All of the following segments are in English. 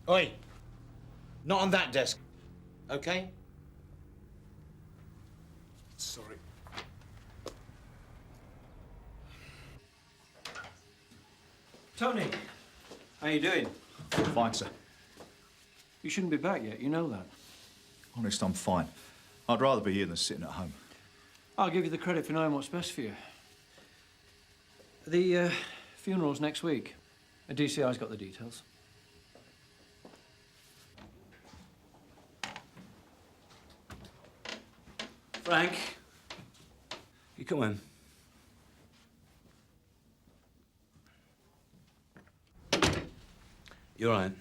Oi! Not on that desk, OK? Sorry. Tony, how you doing? Fine, sir. You shouldn't be back yet, you know that. Honest, I'm fine. I'd rather be here than sitting at home. I'll give you the credit for knowing what's best for you. The funeral's next week. The DCI's got the details. Frank, you come in. You all right?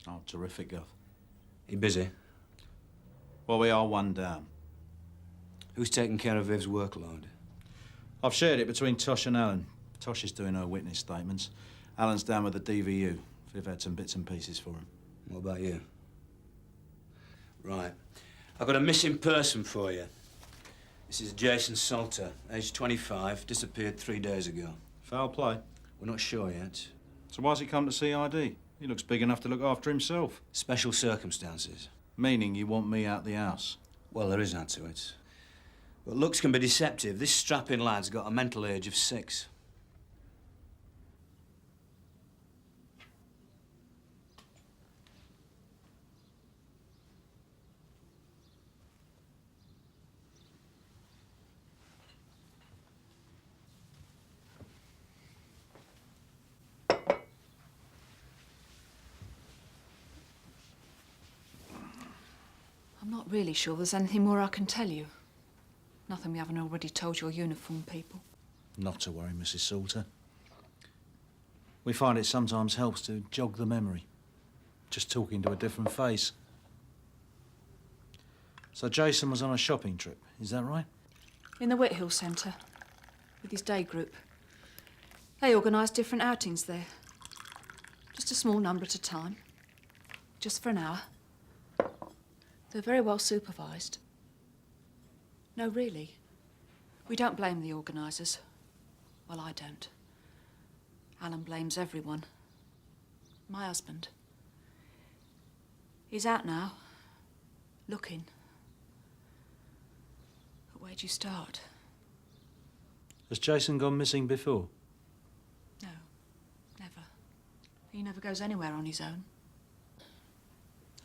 Oh, terrific, Gov. You busy? Well, we are one down. Who's taking care of Viv's workload? I've shared it between Tosh and Helen. Tosh is doing her witness statements. Alan's down with the DVU. Viv had some bits and pieces for him. What about you? Right. I've got a missing person for you. This is Jason Salter, age 25, disappeared 3 days ago. Foul play. We're not sure yet. So why's he come to CID? He looks big enough to look after himself. Special circumstances. Meaning you want me out the house? Well, there is that to it. But looks can be deceptive. This strapping lad's got a mental age of 6. I'm not really sure there's anything more I can tell you. Nothing we haven't already told your uniform people. Not to worry, Mrs. Salter. We find it sometimes helps to jog the memory. Just talking to a different face. So Jason was on a shopping trip, is that right? In the Whithill Centre, with his day group. They organise different outings there. Just a small number at a time. Just for an hour. They're very well supervised. No, really. We don't blame the organisers. Well, I don't. Alan blames everyone. My husband. He's out now, looking. But where'd you start? Has Jason gone missing before? No, never. He never goes anywhere on his own.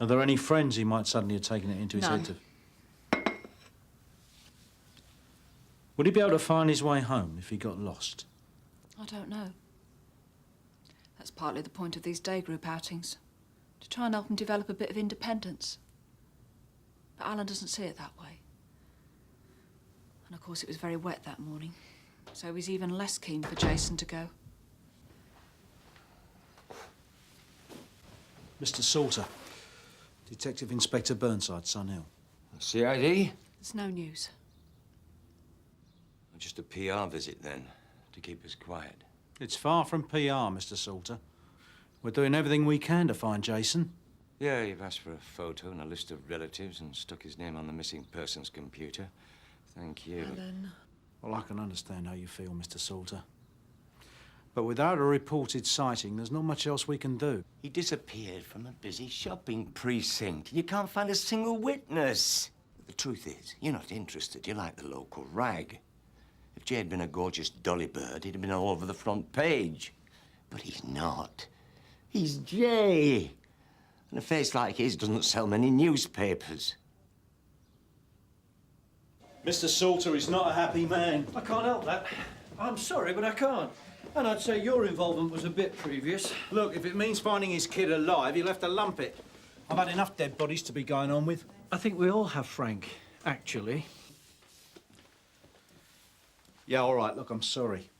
Are there any friends he might suddenly have taken it into his head to? Would he be able to find his way home if he got lost? I don't know. That's partly the point of these day group outings. To try and help him develop a bit of independence. But Alan doesn't see it that way. And of course it was very wet that morning. So he's even less keen for Jason to go. Mr. Salter. Detective Inspector Burnside, Sun Hill. CID? There's no news. Just a PR visit, then, to keep us quiet. It's far from PR, Mr. Salter. We're doing everything we can to find Jason. Yeah, you've asked for a photo and a list of relatives and stuck his name on the missing person's computer. Thank you. Helen. Well, I can understand how you feel, Mr. Salter. But without a reported sighting, there's not much else we can do. He disappeared from a busy shopping precinct. You can't find a single witness. The truth is, you're not interested. You like the local rag. If Jay had been a gorgeous dolly bird, he'd have been all over the front page. But he's not. He's Jay. And a face like his doesn't sell many newspapers. Mr. Salter is not a happy man. I can't help that. I'm sorry, but I can't. And I'd say your involvement was a bit previous. Look, if it means finding his kid alive, he'll have to lump it. I've had enough dead bodies to be going on with. I think we all have, Frank, actually. Yeah, all right, look, I'm sorry.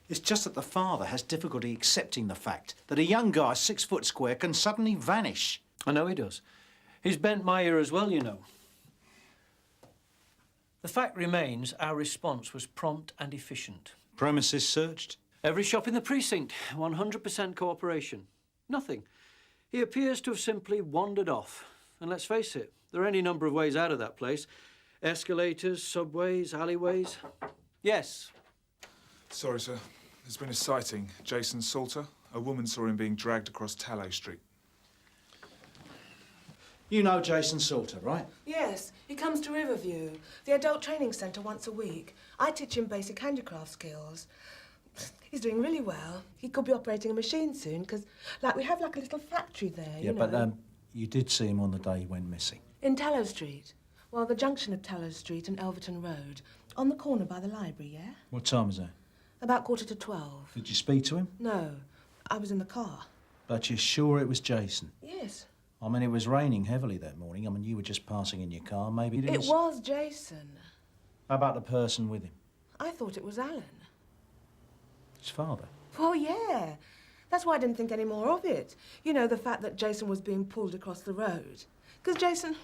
It's just that the father has difficulty accepting the fact that a young guy 6 foot square can suddenly vanish. I know he does. He's bent my ear as well, you know. The fact remains our response was prompt and efficient. Premises searched? Every shop in the precinct, 100% cooperation. Nothing. He appears to have simply wandered off. And let's face it, there are any number of ways out of that place. Escalators, subways, alleyways. Yes. Sorry, sir. There's been a sighting. Jason Salter, A woman saw him being dragged across Tallow Street. You know Jason Salter, right? Yes, he comes to Riverview, the adult training centre, once a week. I teach him basic handicraft skills. He's doing really well. He could be operating a machine soon, because, we have, a little factory there, Yeah, you know. but you did see him on the day he went missing. In Tallow Street. Well, the junction of Tallow Street and Elverton Road. On the corner by the library, yeah? What time was that? About 12:15. Did you speak to him? No, I was in the car. But you're sure it was Jason? Yes. I mean, it was raining heavily that morning. I mean, you were just passing in your car. Maybe it It is. was Jason. How about the person with him? I thought it was Alan. His father? Well, yeah. That's why I didn't think any more of it. You know, the fact that Jason was being pulled across the road. Because Jason,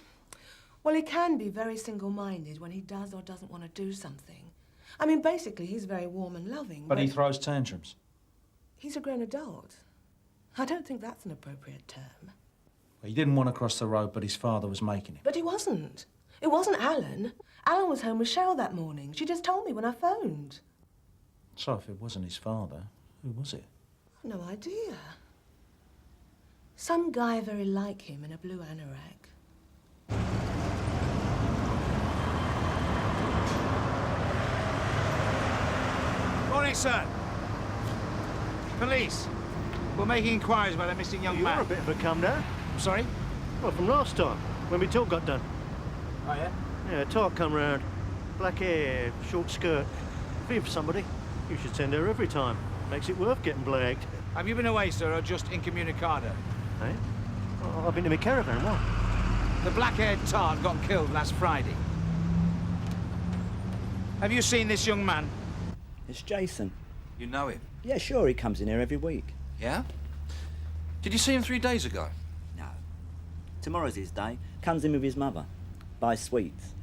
well, he can be very single-minded when he does or doesn't want to do something. I mean, basically, he's very warm and loving, But he throws tantrums. he's a grown adult. I don't think that's an appropriate term. He didn't want to cross the road, but his father was making it. But he wasn't. It wasn't Alan. Alan was home with Cheryl that morning. She just told me when I phoned. So if it wasn't his father, who was it? No idea. Some guy very like him in a blue anorak. Morning, sir. Police. We're making inquiries about a missing young man. You're a bit of a come down. Sorry? Well, from last time, when we talk got done. Oh, yeah? Yeah, talk come round. Black hair, short skirt. Fee for somebody. You should send her every time. Makes it worth getting blagged. Have you been away, sir, or just incommunicado? Eh? Oh, I've been to my caravan, what? The black-haired tart got killed last Friday. Have you seen this young man? It's Jason. You know him? Yeah, sure, he comes in here every week. Yeah? Did you see him 3 days ago? No. Tomorrow's his day. Comes in with his mother. Buys sweets.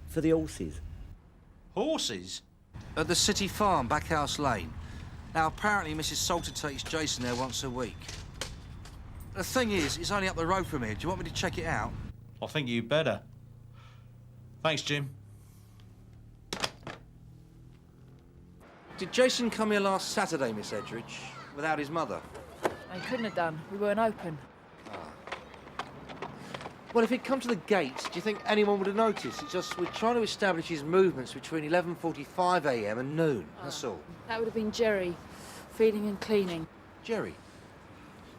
For the horses. Horses? At the city farm, Backhouse Lane. Now, apparently Mrs. Salter takes Jason there once a week. The thing is, it's only up the road from here. Do you want me to check it out? I think you better. Thanks, Jim. Did Jason come here last Saturday, Miss Edridge, without his mother? He couldn't have done. We weren't open. Well, if he'd come to the gates, do you think anyone would have noticed? It's just we're trying to establish his movements between 11:45 a.m. and noon, that's all. That would have been Jerry, feeding and cleaning. Jerry?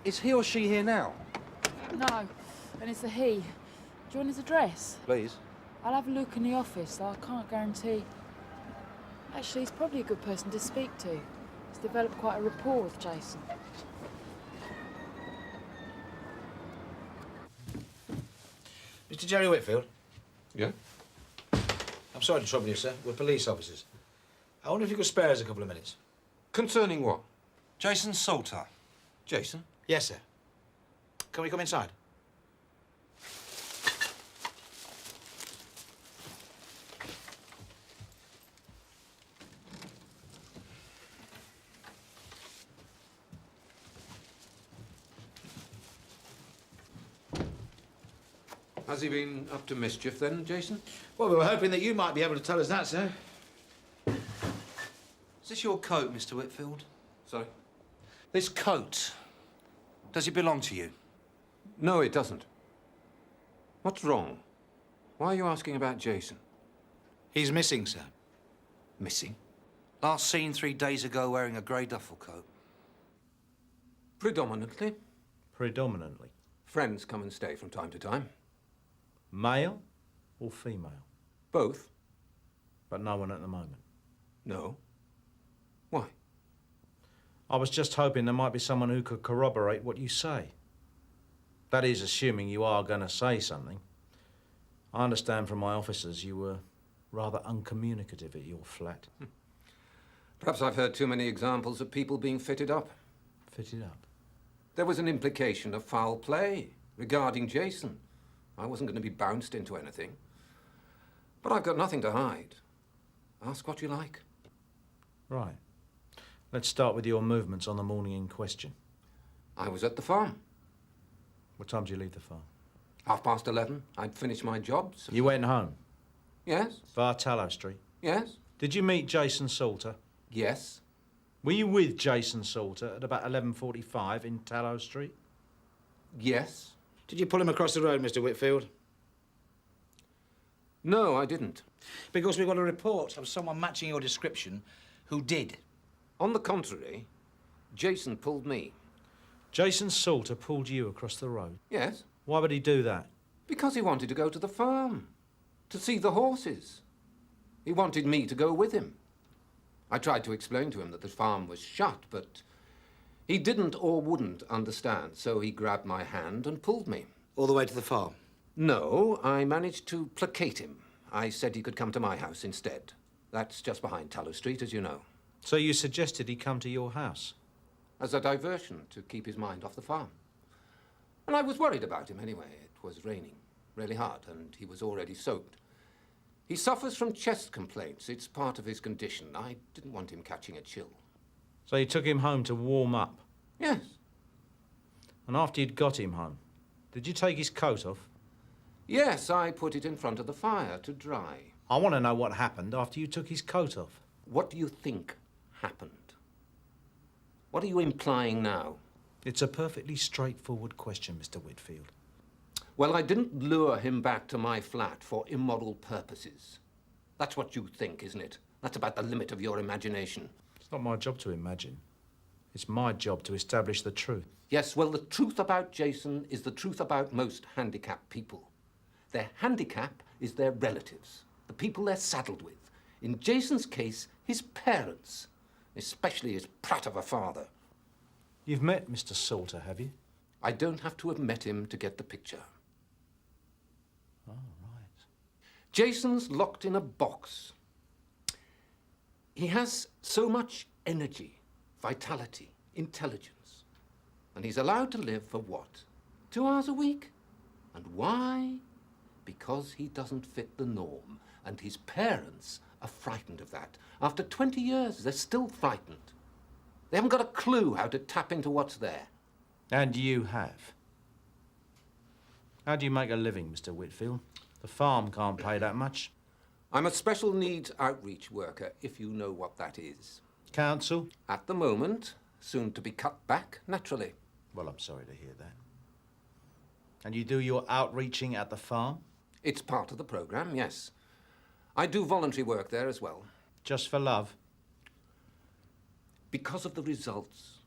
Is he or she here now? No, and it's a he. Do you want his address? Please. I'll have a look in the office, though I can't guarantee. Actually, he's probably a good person to speak to. He's developed quite a rapport with Jason. Mr. Jerry Whitfield? Yeah? I'm sorry to trouble you, sir. We're police officers. I wonder if you could spare us a couple of minutes. Concerning what? Jason Salter. Jason? Yes, sir. Can we come inside? Has he been up to mischief then, Jason? Well, we were hoping that you might be able to tell us that, sir. Is this your coat, Mr. Whitfield? Sorry? This coat, does it belong to you? No, it doesn't. What's wrong? Why are you asking about Jason? He's missing, sir. Missing? Last seen 3 days ago wearing a grey duffel coat. Predominantly. Predominantly. Friends come and stay from time to time. Male or female? Both. But no one at the moment. No. Why? I was just hoping there might be someone who could corroborate what you say. That is, assuming you are going to say something. I understand from my officers you were rather uncommunicative at your flat. Perhaps I've heard too many examples of people being fitted up. Fitted up? There was an implication of foul play regarding Jason. I wasn't going to be bounced into anything. But I've got nothing to hide. Ask what you like. Right. Let's start with your movements on the morning in question. I was at the farm. What time did you leave the farm? 11:30. I'd finished my job. So... You went home? Yes. Via Tallow Street? Yes. Did you meet Jason Salter? Yes. Were you with Jason Salter at about 11:45 in Tallow Street? Yes. Did you pull him across the road, Mr. Whitfield? No, I didn't. Because we've got a report of someone matching your description who did. On the contrary, Jason pulled me. Jason Salter pulled you across the road? Yes. Why would he do that? Because he wanted to go to the farm, to see the horses. He wanted me to go with him. I tried to explain to him that the farm was shut, but he didn't or wouldn't understand, so he grabbed my hand and pulled me. All the way to the farm? No, I managed to placate him. I said he could come to my house instead. That's just behind Tallow Street, as you know. So you suggested he come to your house? As a diversion, to keep his mind off the farm. And I was worried about him anyway. It was raining really hard, and he was already soaked. He suffers from chest complaints. It's part of his condition. I didn't want him catching a chill. So you took him home to warm up? Yes. And after you'd got him home, did you take his coat off? Yes, I put it in front of the fire to dry. I want to know what happened after you took his coat off. What do you think happened? What are you implying now? It's a perfectly straightforward question, Mr. Whitfield. Well, I didn't lure him back to my flat for immoral purposes. That's what you think, isn't it? That's about the limit of your imagination. It's not my job to imagine. It's my job to establish the truth. Yes, well, the truth about Jason is the truth about most handicapped people. Their handicap is their relatives, the people they're saddled with. In Jason's case, his parents, especially his prat of a father. You've met Mr. Salter, have you? I don't have to have met him to get the picture. Oh, right. Jason's locked in a box. He has so much energy, vitality, intelligence. And he's allowed to live for what? 2 hours a week? And why? Because he doesn't fit the norm. And his parents are frightened of that. After 20 years, they're still frightened. They haven't got a clue how to tap into what's there. And you have. How do you make a living, Mr. Whitfield? The farm can't pay that much. I'm a special needs outreach worker, if you know what that is. Council? At the moment, soon to be cut back, naturally. Well, I'm sorry to hear that. And you do your outreaching at the farm? It's part of the programme, yes. I do voluntary work there as well. Just for love? Because of the results.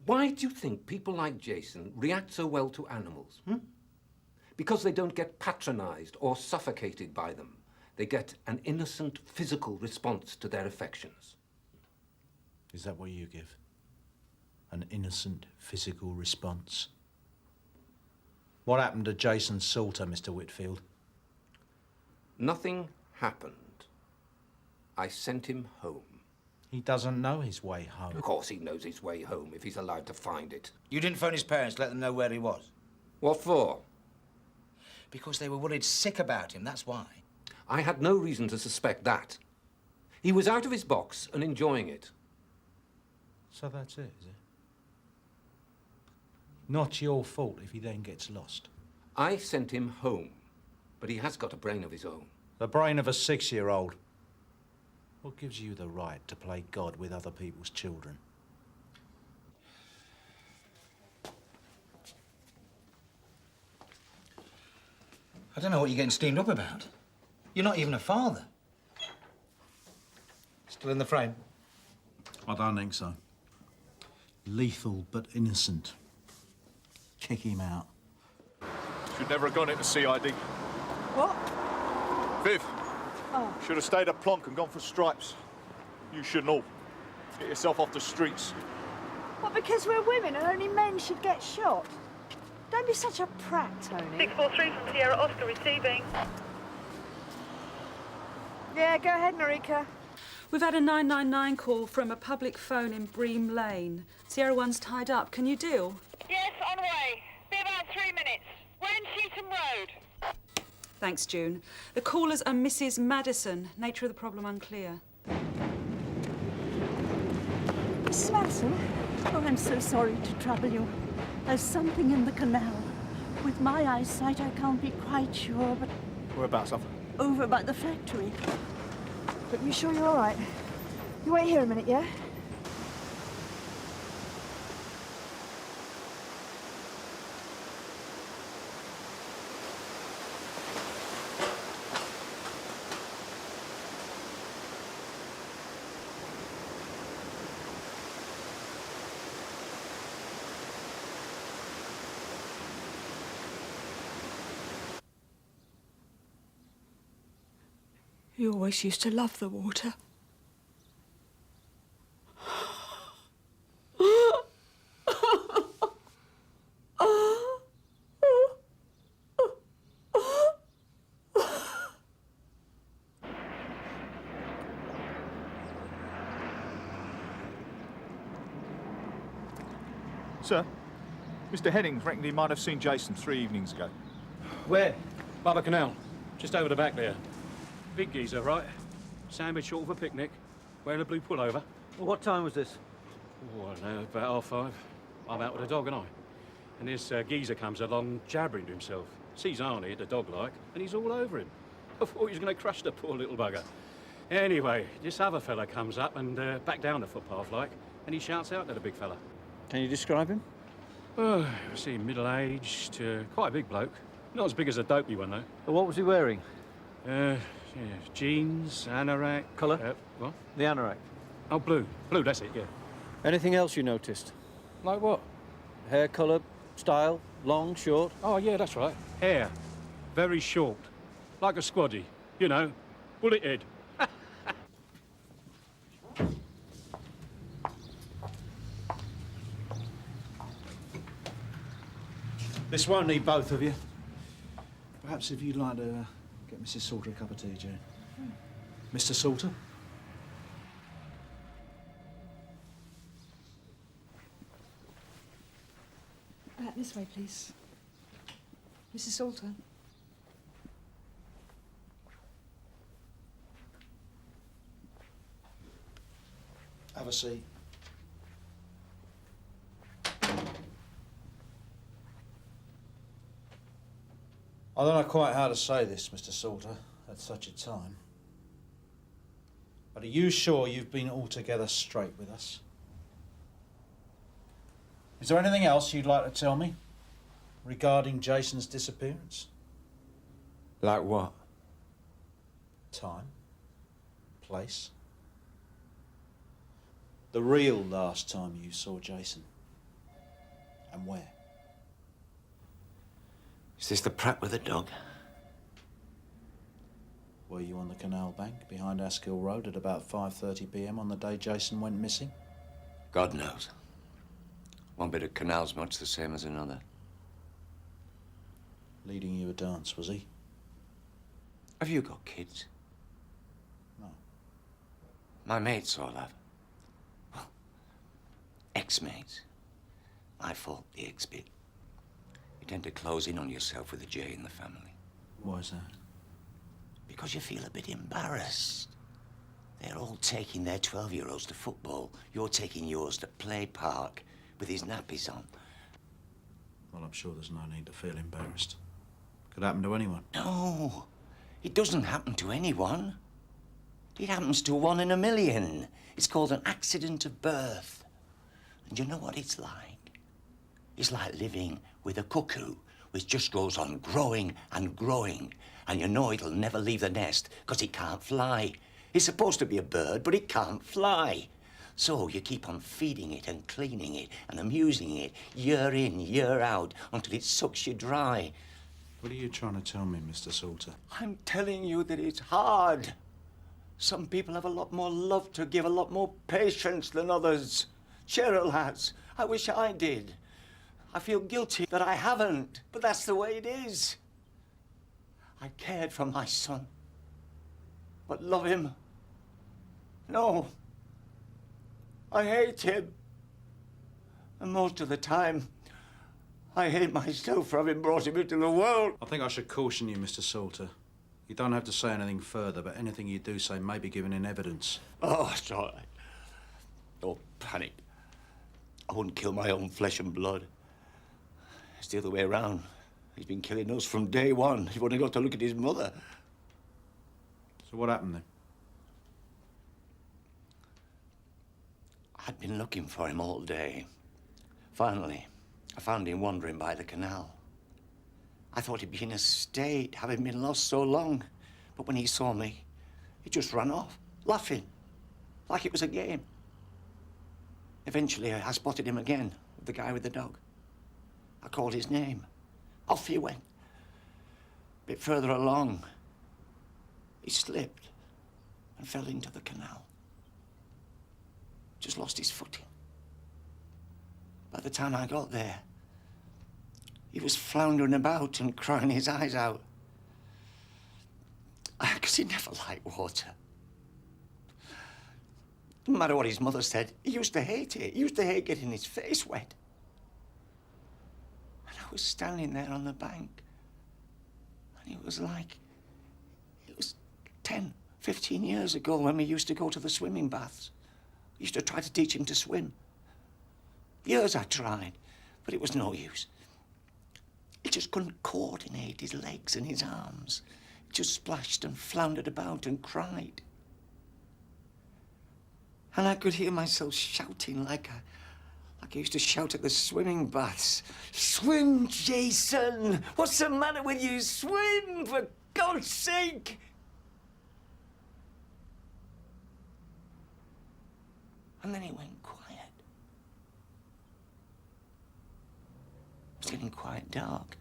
Why do you think people like Jason react so well to animals? Because they don't get patronised or suffocated by them. They get an innocent physical response to their affections. Is that what you give? An innocent physical response? What happened to Jason Salter, Mr. Whitfield? Nothing happened. I sent him home. He doesn't know his way home. Of course he knows his way home if he's allowed to find it. You didn't phone his parents to let them know where he was? What for? Because they were worried sick about him, that's why. I had no reason to suspect that. He was out of his box and enjoying it. So that's it, is it? Not your fault if he then gets lost. I sent him home, but he has got a brain of his own. The brain of a 6-year-old. What gives you the right to play God with other people's children? I don't know what you're getting steamed up about. You're not even a father. Still in the frame? I don't think so. Lethal but innocent. Kick him out. Should never have gone into CID. What? Viv. Oh. Should have stayed at Plonk and gone for stripes. You should know. Get yourself off the streets. What, because we're women and only men should get shot? Don't be such a prat, Tony. 643 from Sierra Oscar receiving. Yeah, go ahead, Marika. We've had a 999 call from a public phone in Bream Lane. Sierra 1's tied up. Can you deal? Yes, on way. Be about 3 minutes. We're in Sheetham Road. Thanks, June. The callers are Mrs. Madison. Nature of the problem unclear. Mrs. Madison? Oh, I'm so sorry to trouble you. There's something in the canal. With my eyesight, I can't be quite sure, but... Whereabouts, love? Over by the factory. But you sure you're all right? You wait here a minute, yeah? You always used to love the water. Sir, Mr. Hennings reckoned he might have seen Jason 3 evenings ago. Where? By the canal. Just over the back there. Big geezer, right? Sandwich short of a picnic. Wearing a blue pullover. Well, what time was this? Oh, I don't know, about 5:30. I'm out with the dog and I. And this geezer comes along jabbering to himself. Sees Arnie, the dog like, and he's all over him. I thought he was going to crush the poor little bugger. Anyway, this other fella comes up and back down the footpath like, and he shouts out to the big fella. Can you describe him? Oh, I see him middle-aged, quite a big bloke. Not as big as a dopey one, though. Well, what was he wearing? Yeah, jeans, anorak. Colour? What? The anorak. Oh, blue. Blue, that's it, yeah. Anything else you noticed? Like what? Hair colour, style, long, short? Oh, yeah, that's right. Hair. Very short. Like a squaddy. You know, bullet head. This won't need both of you. Perhaps if you'd like to get Mrs. Salter a cup of tea, Jane. Mr. Salter? This way, please. Mrs. Salter. Have a seat. I don't know quite how to say this, Mr. Salter, at such a time. But are you sure you've been altogether straight with us? Is there anything else you'd like to tell me regarding Jason's disappearance? Like what? Time. Place. The real last time you saw Jason. And where? Is this the Pratt with the dog? Were you on the canal bank behind Askill Road at about 5:30 p.m. on the day Jason went missing? God knows. One bit of canal's much the same as another. Leading you a dance, was he? Have you got kids? No. My mates all have. Well, ex-mates. My fault, the ex bit. You tend to close in on yourself with a J in the family. Why is that? Because you feel a bit embarrassed. They're all taking their 12-year-olds to football. You're taking yours to play park with his nappies on. Well, I'm sure there's no need to feel embarrassed. Could happen to anyone. No, it doesn't happen to anyone. It happens to 1 in a million. It's called an accident of birth. And you know what it's like? It's like living with a cuckoo, which just goes on growing and growing. And you know it'll never leave the nest because it can't fly. It's supposed to be a bird, but it can't fly. So you keep on feeding it and cleaning it and amusing it year in, year out until it sucks you dry. What are you trying to tell me, Mr. Salter? I'm telling you that it's hard. Some people have a lot more love to give, a lot more patience than others. Cheryl has. I wish I did. I feel guilty that I haven't, but that's the way it is. I cared for my son, but love him? No. I hate him. And most of the time, I hate myself for having brought him into the world. I think I should caution you, Mr. Salter. You don't have to say anything further, but anything you do say may be given in evidence. Oh, it's all right. Don't panic. I wouldn't kill my own flesh and blood. It's the other way around. He's been killing us from day one. He only got to look at his mother. So what happened then? I'd been looking for him all day. Finally, I found him wandering by the canal. I thought he'd be in a state, having been lost so long. But when he saw me, he just ran off, laughing, like it was a game. Eventually, I spotted him again, with the guy with the dog. I called his name. Off he went. A bit further along, he slipped and fell into the canal. Just lost his footing. By the time I got there, he was floundering about and crying his eyes out. Because he never liked water. No matter what his mother said, he used to hate it. He used to hate getting his face wet. And I was standing there on the bank, and it was like, it was 10, 15 years ago when we used to go to the swimming baths. I used to try to teach him to swim. Years I tried, but it was no use. He just couldn't coordinate his legs and his arms. He just splashed and floundered about and cried. And I could hear myself shouting like I used to shout at the swimming baths. Swim, Jason! What's the matter with you? Swim, for God's sake! And then it went quiet. It was getting quite dark,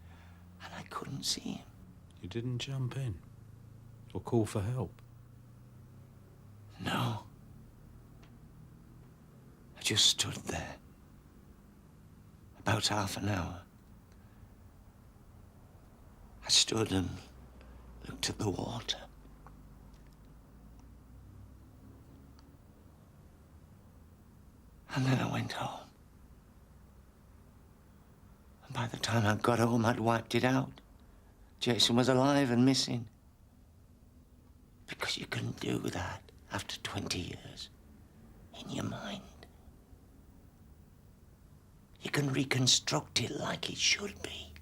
and I couldn't see him. You didn't jump in? Or call for help? No. I just stood there. About half an hour. I stood and looked at the water. And then I went home. And by the time I got home, I'd wiped it out. Jason was alive and missing. Because you couldn't do that after 20 years. In your mind. You can reconstruct it like it should be.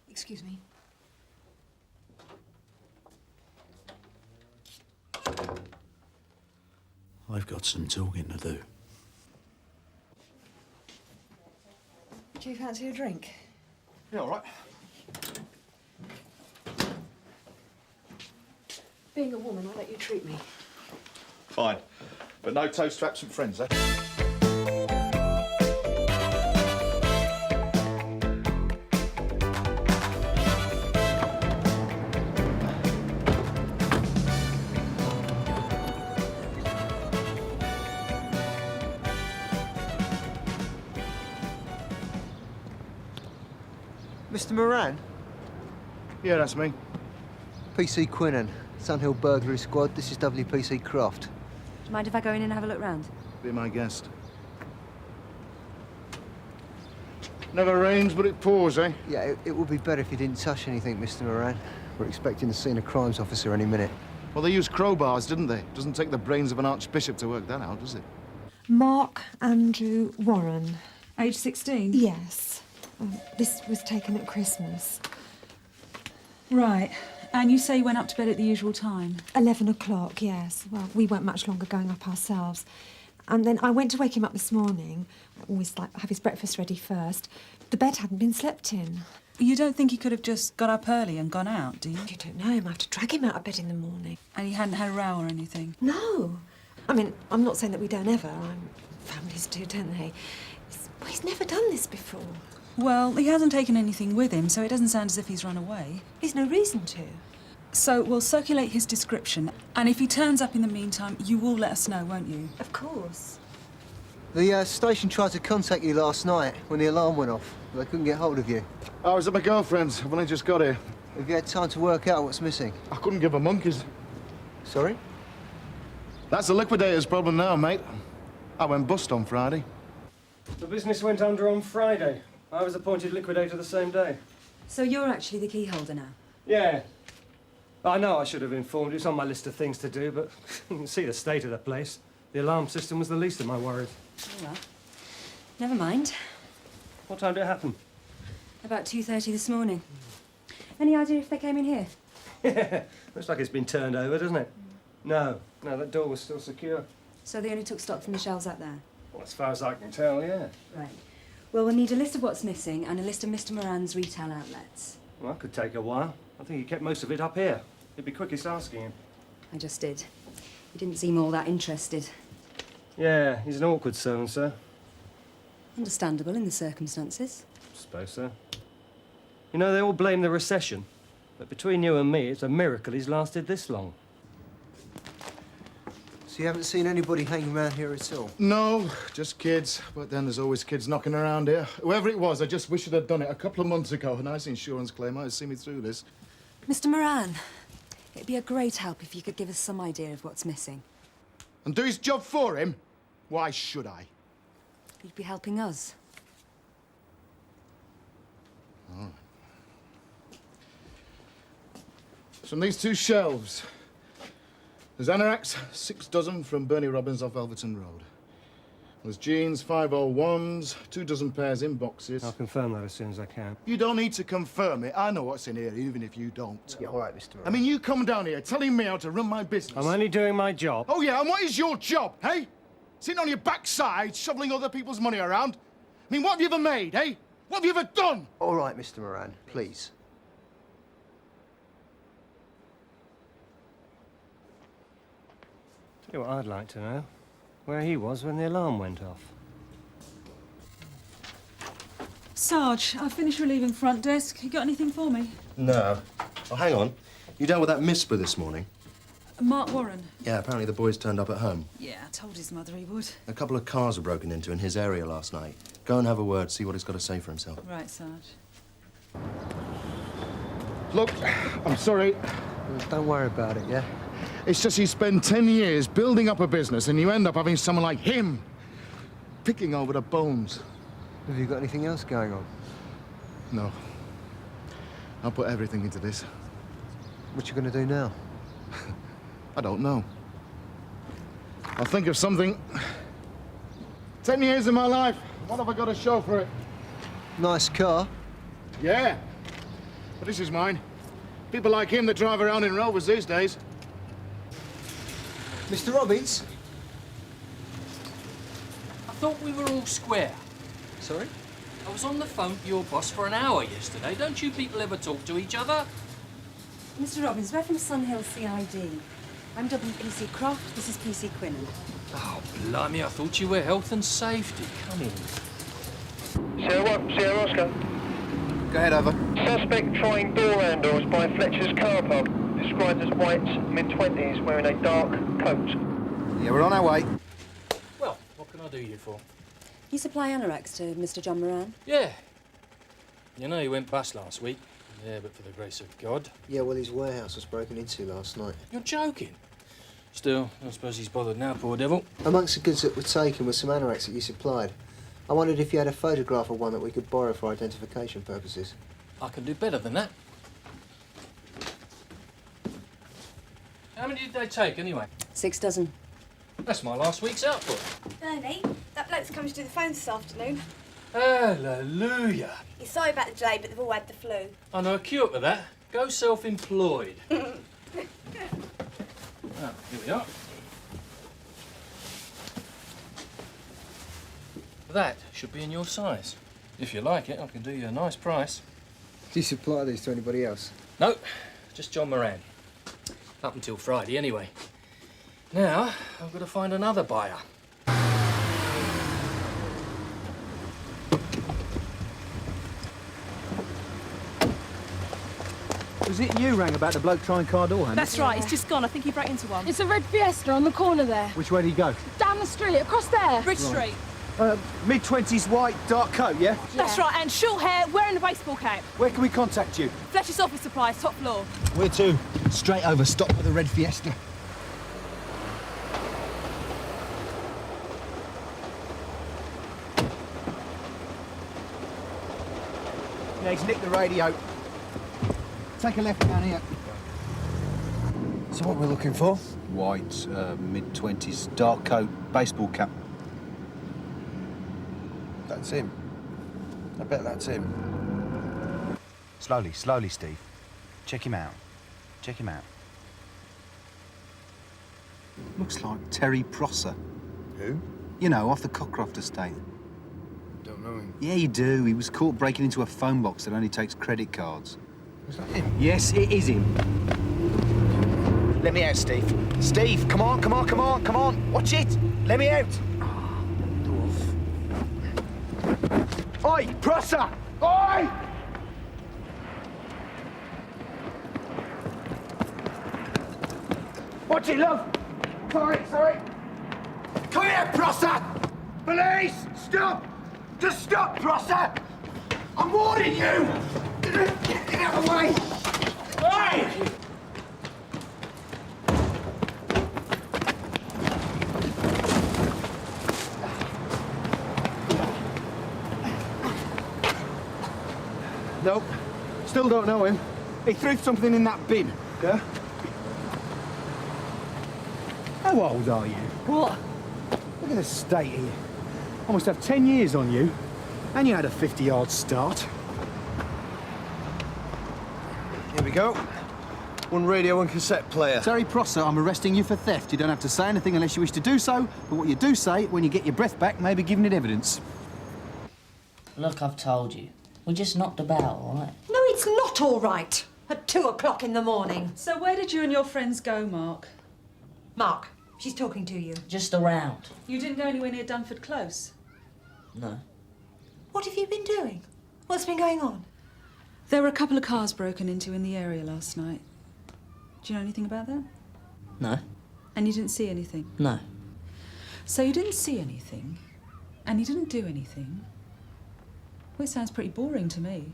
Excuse me. I've got some talking to do. Do you fancy a drink? Yeah, all right. Being a woman, I'll let you treat me. Fine. But no toast to absent friends, eh? Mr. Moran? Yeah, that's me. PC Quinnan, Sunhill Burglary Squad. This is WPC Croft. Do you mind if I go in and have a look round? Be my guest. Never rains, but it pours, eh? Yeah, it would be better if you didn't touch anything, Mr. Moran. We're expecting to see a crimes officer any minute. Well, they used crowbars, didn't they? Doesn't take the brains of an archbishop to work that out, does it? Mark Andrew Warren. Age 16? Yes. This was taken at Christmas. Right. And you say you went up to bed at the usual time? 11 o'clock, yes. Well, we weren't much longer going up ourselves. And then I went to wake him up this morning. I always like have his breakfast ready first. The bed hadn't been slept in. You don't think he could have just got up early and gone out, do you? You don't know. I have to drag him out of bed in the morning. And he hadn't had a row or anything? No. I mean, I'm not saying that we don't ever. Families do, don't they? He's never done this before. Well, he hasn't taken anything with him, so it doesn't sound as if he's run away. He's no reason to. So we'll circulate his description, and if he turns up in the meantime, you will let us know, won't you? Of course. The station tried to contact you last night when the alarm went off. They couldn't get hold of you. I was at my girlfriend's. I've only just got here. Have you had time to work out what's missing? I couldn't give a monkey's. Sorry? That's the liquidator's problem now, mate. I went bust on Friday. The business went under on Friday. I was appointed liquidator the same day. So you're actually the key holder now? Yeah. I know I should have informed you. It's on my list of things to do, but you can see the state of the place. The alarm system was the least of my worries. Oh, well. Never mind. What time did it happen? About 2:30 this morning. Any idea if they came in here? Yeah. Looks like it's been turned over, doesn't it? No, that door was still secure. So they only took stock from the shelves out there? Well, as far as I can tell, yeah. Right. Well, we'll need a list of what's missing and a list of Mr. Moran's retail outlets. Well, that could take a while. I think he kept most of it up here. It'd be quickest asking him. I just did. He didn't seem all that interested. Yeah, he's an awkward servant, sir. Understandable in the circumstances. Suppose so. You know, they all blame the recession. But between you and me, it's a miracle he's lasted this long. So you haven't seen anybody hanging around here at all? No, just kids. But then there's always kids knocking around here. Whoever it was, I just wish I'd have done it a couple of months ago. A nice insurance claim might have seen me through this. Mr. Moran, it'd be a great help if you could give us some idea of what's missing. And do his job for him? Why should I? You'd be helping us. Oh. From these two shelves, there's anoraks, 6 dozen from Bernie Robbins off Elverton Road. There's jeans, 501s, 2 dozen pairs in boxes. I'll confirm that as soon as I can. You don't need to confirm it. I know what's in here, even if you don't. Yeah, all right, Mr. Moran. I mean, you come down here telling me how to run my business. I'm only doing my job. Oh, yeah, and what is your job, hey? Sitting on your backside, shoveling other people's money around? I mean, what have you ever made, hey? What have you ever done? All right, Mr. Moran, please. Tell you what I'd like to know. Where he was when the alarm went off. Sarge, I've finished relieving front desk. You got anything for me? No. Oh, hang on. You dealt with that Misper this morning? Mark Warren. Yeah, apparently the boys turned up at home. Yeah, I told his mother he would. A couple of cars were broken into in his area last night. Go and have a word, see what he's got to say for himself. Right, Sarge. Look, I'm sorry. Don't worry about it, yeah? It's just you spend 10 years building up a business and you end up having someone like him picking over the bones. Have you got anything else going on? No. I'll put everything into this. What you gonna do now? I don't know. I'll think of something. 10 years of my life. What have I got to show for it? Nice car. Yeah. But this is mine. People like him that drive around in Rovers these days. Mr. Robbins? I thought we were all square. Sorry? I was on the phone to your boss for an hour yesterday. Don't you people ever talk to each other? Mr. Robbins, we're from Sunhill CID. I'm WPC Croft, this is PC Quinnan. Oh, blimey, I thought you were health and safety. Come in. Sierra 1, Sierra Oscar. Go ahead, over. Suspect trying door handles by Fletcher's car park. Described as white, mid-20s, wearing a dark coat. Yeah, we're on our way. Well, what can I do you for? You supply anoraks to Mr. John Moran? Yeah. You know he went bust last week. Yeah, but for the grace of God. Yeah, well, his warehouse was broken into last night. You're joking? Still, I suppose he's bothered now, poor devil. Amongst the goods that were taken were some anoraks that you supplied. I wondered if you had a photograph of one that we could borrow for identification purposes. I can do better than that. How many did they take, anyway? 6 dozen. That's my last week's output. Bernie, that bloke's coming to do the phone this afternoon. Hallelujah. He's sorry about the delay, but they've all had the flu. I know a cure for that. Go self-employed. Oh, here we are. That should be in your size. If you like it, I can do you a nice price. Do you supply these to anybody else? No, just John Moran. Up until Friday, anyway. Now, I've got to find another buyer. Was it you rang about the bloke trying car door handles? That's right, he's just gone. I think he broke into one. It's a red Fiesta on the corner there. Which way did he go? Down the street, across there. Bridge Street. Mid-20s, white, dark coat, yeah? That's right, and short hair, wearing a baseball cap. Where can we contact you? Fletcher's office supplies, top floor. Where to? Straight over, stop with the red Fiesta. Yeah, he's nicked the radio. Take a left down here. So what we're looking for? White, mid-20s, dark coat, baseball cap. That's him. I bet that's him. Slowly, slowly, Steve. Check him out. Check him out. Looks like Terry Prosser. Who? You know, off the Cockcroft estate. Don't know him. Yeah, you do. He was caught breaking into a phone box that only takes credit cards. Was that him? Yes, it is him. Let me out, Steve. Steve, come on, come on, come on, come on. Watch it. Let me out. Oi, Prosser! Oi! Watch it, love. Sorry. Come here, Prosser! Police! Stop! Just stop, Prosser! I'm warning you! Get out of the way! Oi! Nope. Still don't know him. He threw something in that bin. Yeah? How old are you? What? Look at the state here. I must have 10 years on you. And you had a 50-yard start. Here we go. One radio and cassette player. Terry Prosser, I'm arresting you for theft. You don't have to say anything unless you wish to do so, but what you do say, when you get your breath back, may be giving it evidence. Look, I've told you. We just knocked about, all right? No, it's not all right. At 2 o'clock in the morning. So where did you and your friends go, Mark? Mark, she's talking to you. Just around. You didn't go anywhere near Dunford Close? No. What have you been doing? What's been going on? There were a couple of cars broken into in the area last night. Do you know anything about that? No. And you didn't see anything? No. So you didn't see anything, and you didn't do anything? Well, it sounds pretty boring to me.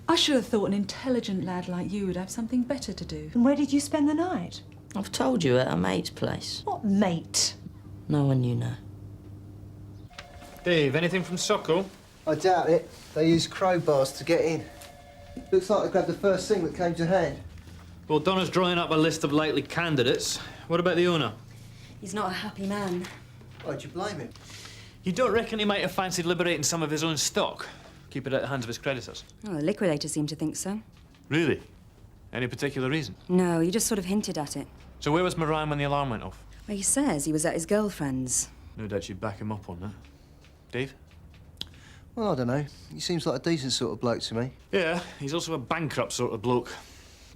I should have thought an intelligent lad like you would have something better to do. And where did you spend the night? I've told you, at a mate's place. What mate? No one you know. Dave, anything from Sokol? I doubt it. They use crowbars to get in. Looks like they grabbed the first thing that came to hand. Well, Donna's drawing up a list of likely candidates. What about the owner? He's not a happy man. Why'd you blame him? You don't reckon he might have fancied liberating some of his own stock? Keep it out of the hands of his creditors? Oh, the liquidator seemed to think so. Really? Any particular reason? No, he just sort of hinted at it. So where was Moran when the alarm went off? Well, he says he was at his girlfriend's. No doubt you'd back him up on that. Dave? Well, I don't know. He seems like a decent sort of bloke to me. Yeah, he's also a bankrupt sort of bloke.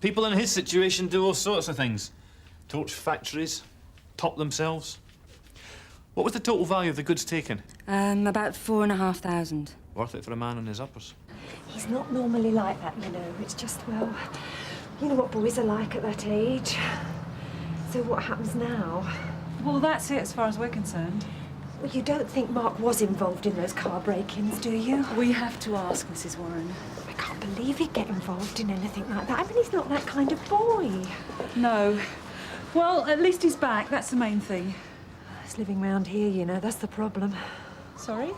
People in his situation do all sorts of things. Torch factories, top themselves. What was the total value of the goods taken? About 4,500. Worth it for a man on his uppers. He's not normally like that, you know. It's just, well, you know what boys are like at that age. So what happens now? Well, that's it as far as we're concerned. Well, you don't think Mark was involved in those car break-ins, do you? We have to ask, Mrs. Warren. I can't believe he'd get involved in anything like that. I mean, he's not that kind of boy. No. Well, at least he's back. That's the main thing. He's living round here, you know. That's the problem. Sorry?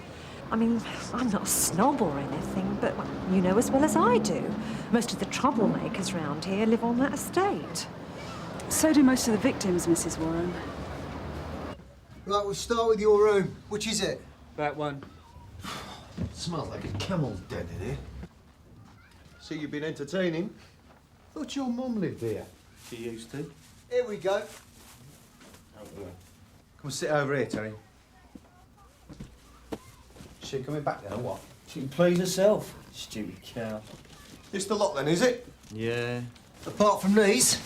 I mean, I'm not a snob or anything, but you know as well as I do. Most of the troublemakers round here live on that estate. So do most of the victims, Mrs. Warren. Right, we'll start with your room. Which is it? That one. Smells like a camel's dead in here. See, you've been entertaining. Thought your mum lived here. She used to. Here we go. Come and sit over here, Terry. She coming back then, or what? She can please herself, stupid cow. It's the lot then, is it? Yeah. Apart from these.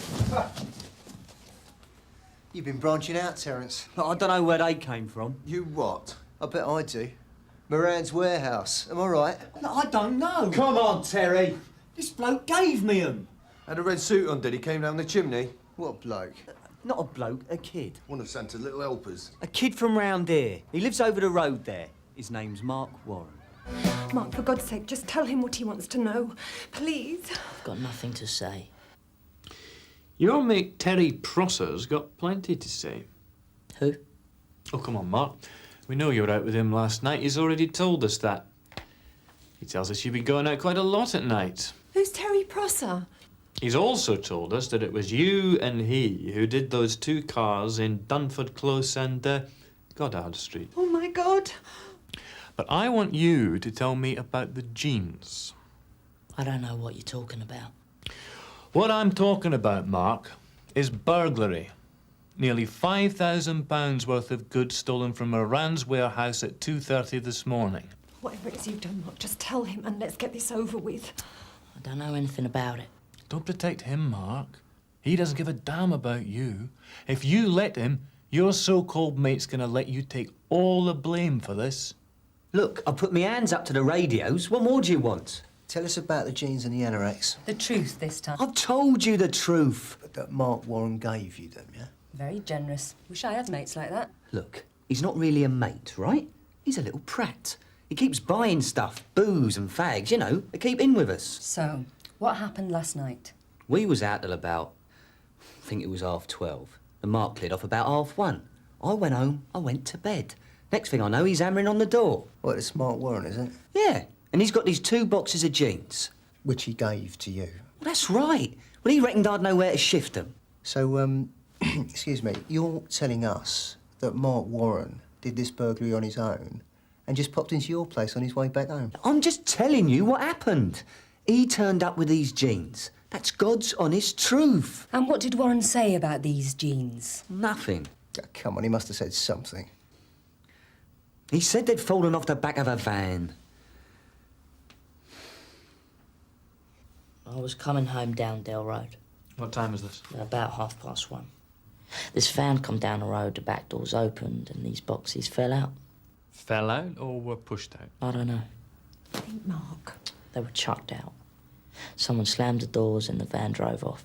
You've been branching out, Terence. Look, I don't know where they came from. You what? I bet I do. Moran's warehouse. Am I right? No, I don't know. Come on, Terry. This bloke gave me them. Had a red suit on, did he? Came down the chimney. What bloke? Not a bloke, a kid. One of Santa's little helpers. A kid from round here. He lives over the road there. His name's Mark Warren. Mark, for God's sake, just tell him what he wants to know. Please. I've got nothing to say. Your mate Terry Prosser's got plenty to say. Who? Oh, come on, Mark. We know you were out with him last night. He's already told us that. He tells us you've been going out quite a lot at night. Who's Terry Prosser? He's also told us that it was you and he who did those 2 cars in Dunford Close and Goddard Street. Oh, my God. But I want you to tell me about the jeans. I don't know what you're talking about. What I'm talking about, Mark, is burglary. Nearly £5,000 worth of goods stolen from Moran's warehouse at 2:30 this morning. Whatever it is you've done, Mark, just tell him and let's get this over with. I don't know anything about it. Don't protect him, Mark. He doesn't give a damn about you. If you let him, your so-called mate's gonna let you take all the blame for this. Look, I put my hands up to the radios. What more do you want? Tell us about the jeans and the anoraks. The truth this time. I've told you the truth. But that Mark Warren gave you them, yeah? Very generous. Wish I had mates like that. Look, he's not really a mate, right? He's a little prat. He keeps buying stuff, booze and fags, you know, to keep in with us. So, what happened last night? We was out till about, I think it was 12:30. And Mark cleared off about 1:30. I went home, I went to bed. Next thing I know, he's hammering on the door. What, it's Mark Warren, is it? Yeah, and he's got these 2 boxes of jeans. Which he gave to you. Well, that's right. Well, he reckoned I'd know where to shift them. So, excuse me, you're telling us that Mark Warren did this burglary on his own and just popped into your place on his way back home? I'm just telling you what happened. He turned up with these jeans. That's God's honest truth. And what did Warren say about these jeans? Nothing. Oh, come on, he must have said something. He said they'd fallen off the back of a van. I was coming home down Dale Road. What time was this? About 1:30. This van come down the road, the back doors opened, and these boxes fell out. Fell out or were pushed out? I don't know. I think Mark. They were chucked out. Someone slammed the doors and the van drove off.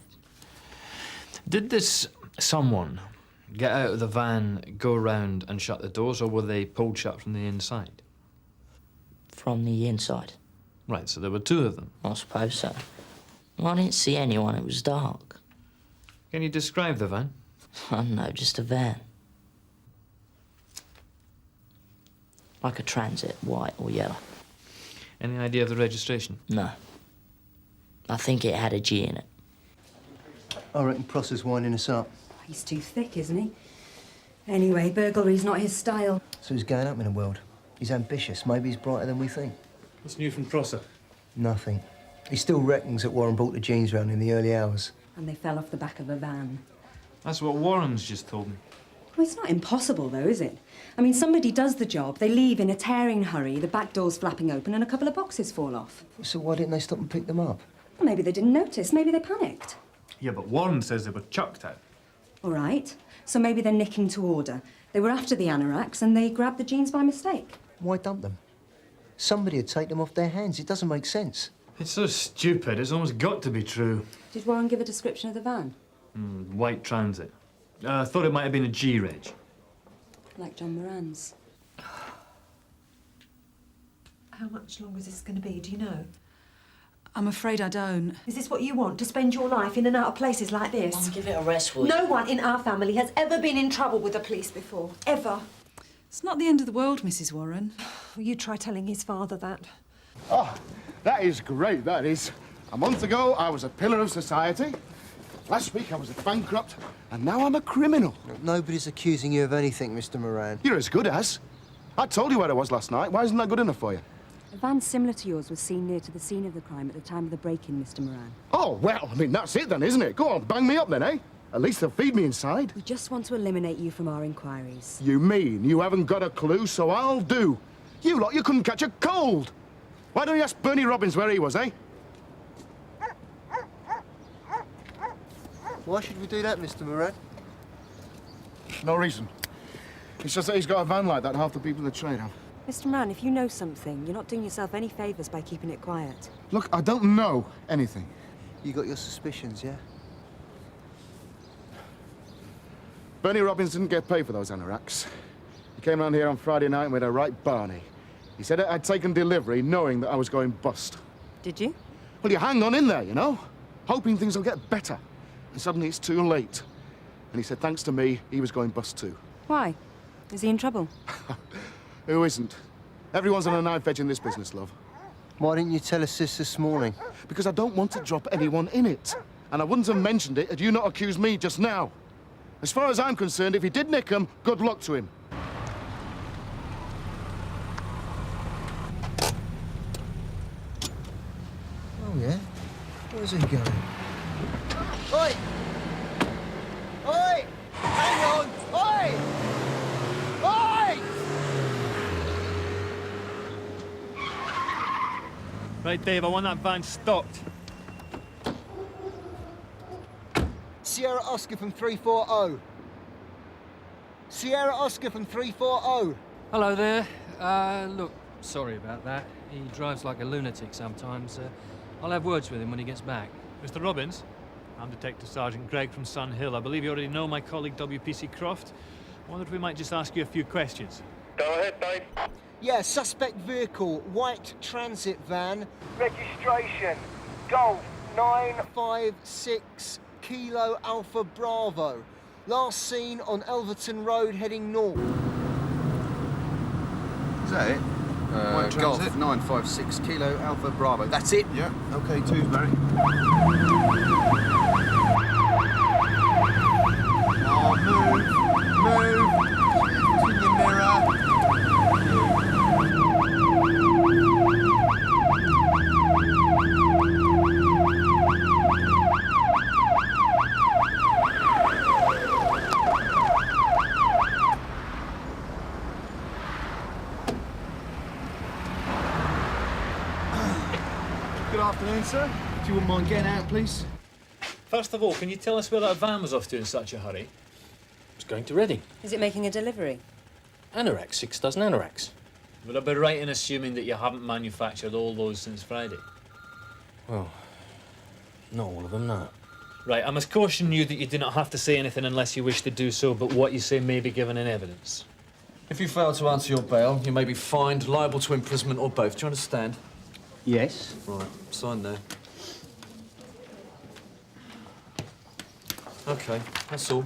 Did this someone get out of the van, go round and shut the doors, or were they pulled shut from the inside? From the inside. Right, so there were 2 of them. I suppose so. Well, I didn't see anyone. It was dark. Can you describe the van? I don't know, just a van. Like a transit, white or yellow. Any idea of the registration? No. I think it had a G in it. I reckon Prosser's winding us up. He's too thick, isn't he? Anyway, burglary's not his style. So he's going up in the world. He's ambitious. Maybe he's brighter than we think. What's new from Prosser? Nothing. He still reckons that Warren brought the jeans round in the early hours. And they fell off the back of a van. That's what Warren's just told me. Well, it's not impossible, though, is it? I mean, somebody does the job, they leave in a tearing hurry, the back door's flapping open and a couple of boxes fall off. So why didn't they stop and pick them up? Well, maybe they didn't notice, maybe they panicked. Yeah, but Warren says they were chucked out. All right, so maybe they're nicking to order. They were after the anoraks and they grabbed the jeans by mistake. Why dump them? Somebody had taken them off their hands. It doesn't make sense. It's so stupid, it's almost got to be true. Did Warren give a description of the van? White transit. I thought it might have been a G-Reg. Like John Moran's. How much longer is this going to be, do you know? I'm afraid I don't. Is this what you want, to spend your life in and out of places like this? Mum, give it a rest, will you? No one in our family has ever been in trouble with the police before. Ever. It's not the end of the world, Mrs. Warren. You try telling his father that. Oh, that is great, that is. A month ago, I was a pillar of society. Last week, I was a bankrupt. And now I'm a criminal. Nobody's accusing you of anything, Mr. Moran. You're as good as. I told you where I was last night. Why isn't that good enough for you? A van similar to yours was seen near to the scene of the crime at the time of the break-in, Mr. Moran. Oh, well, I mean, that's it then, isn't it? Go on, bang me up then, eh? At least they'll feed me inside. We just want to eliminate you from our inquiries. You mean you haven't got a clue, so I'll do. You lot, you couldn't catch a cold. Why don't you ask Bernie Robbins where he was, eh? Why should we do that, Mr. Moran? No reason. It's just that he's got a van like that half the people in the trade have. Mr. Moran, if you know something, you're not doing yourself any favours by keeping it quiet. Look, I don't know anything. You got your suspicions, yeah? Bernie Robbins didn't get paid for those anoraks. He came round here on Friday night and made a right Barney. He said I'd taken delivery knowing that I was going bust. Did you? Well, you hang on in there, you know, hoping things will get better. And suddenly it's too late. And he said thanks to me, he was going bust too. Why? Is he in trouble? Who isn't? Everyone's on a knife edge in this business, love. Why didn't you tell us this morning? Because I don't want to drop anyone in it. And I wouldn't have mentioned it had you not accused me just now. As far as I'm concerned, if he did nick them, good luck to him. Oh, yeah? Where's he going? Oi! Oi! Hang on! Oi! Oi! Right, Dave, I want that van stopped. Sierra Oscar from 340. Sierra Oscar from 340. Hello there. Look, sorry about that. He drives like a lunatic sometimes. I'll have words with him when he gets back. Mr. Robbins, I'm Detective Sergeant Gregg from Sun Hill. I believe you already know my colleague WPC Croft. I wonder if we might just ask you a few questions. Go ahead, Dave. Yeah, suspect vehicle, white transit van. Registration, Golf 956 Kilo Alpha Bravo. Last seen on Elverton Road heading north. Is that it? Golf 956 Kilo Alpha Bravo. That's it? Yeah, OK, two's Barry. Oh, move! In your mirror. Good afternoon, sir. If you wouldn't mind getting out, please. First of all, can you tell us where that van was off to in such a hurry? It was going to Reading. Is it making a delivery? Anoraks, 6 dozen anoraks. Would I be right in assuming that you haven't manufactured all those since Friday? Well, not all of them, no. Right, I must caution you that you do not have to say anything unless you wish to do so, but what you say may be given in evidence. If you fail to answer your bail, you may be fined, liable to imprisonment, or both. Do you understand? Yes. Right, sign there. OK, that's all.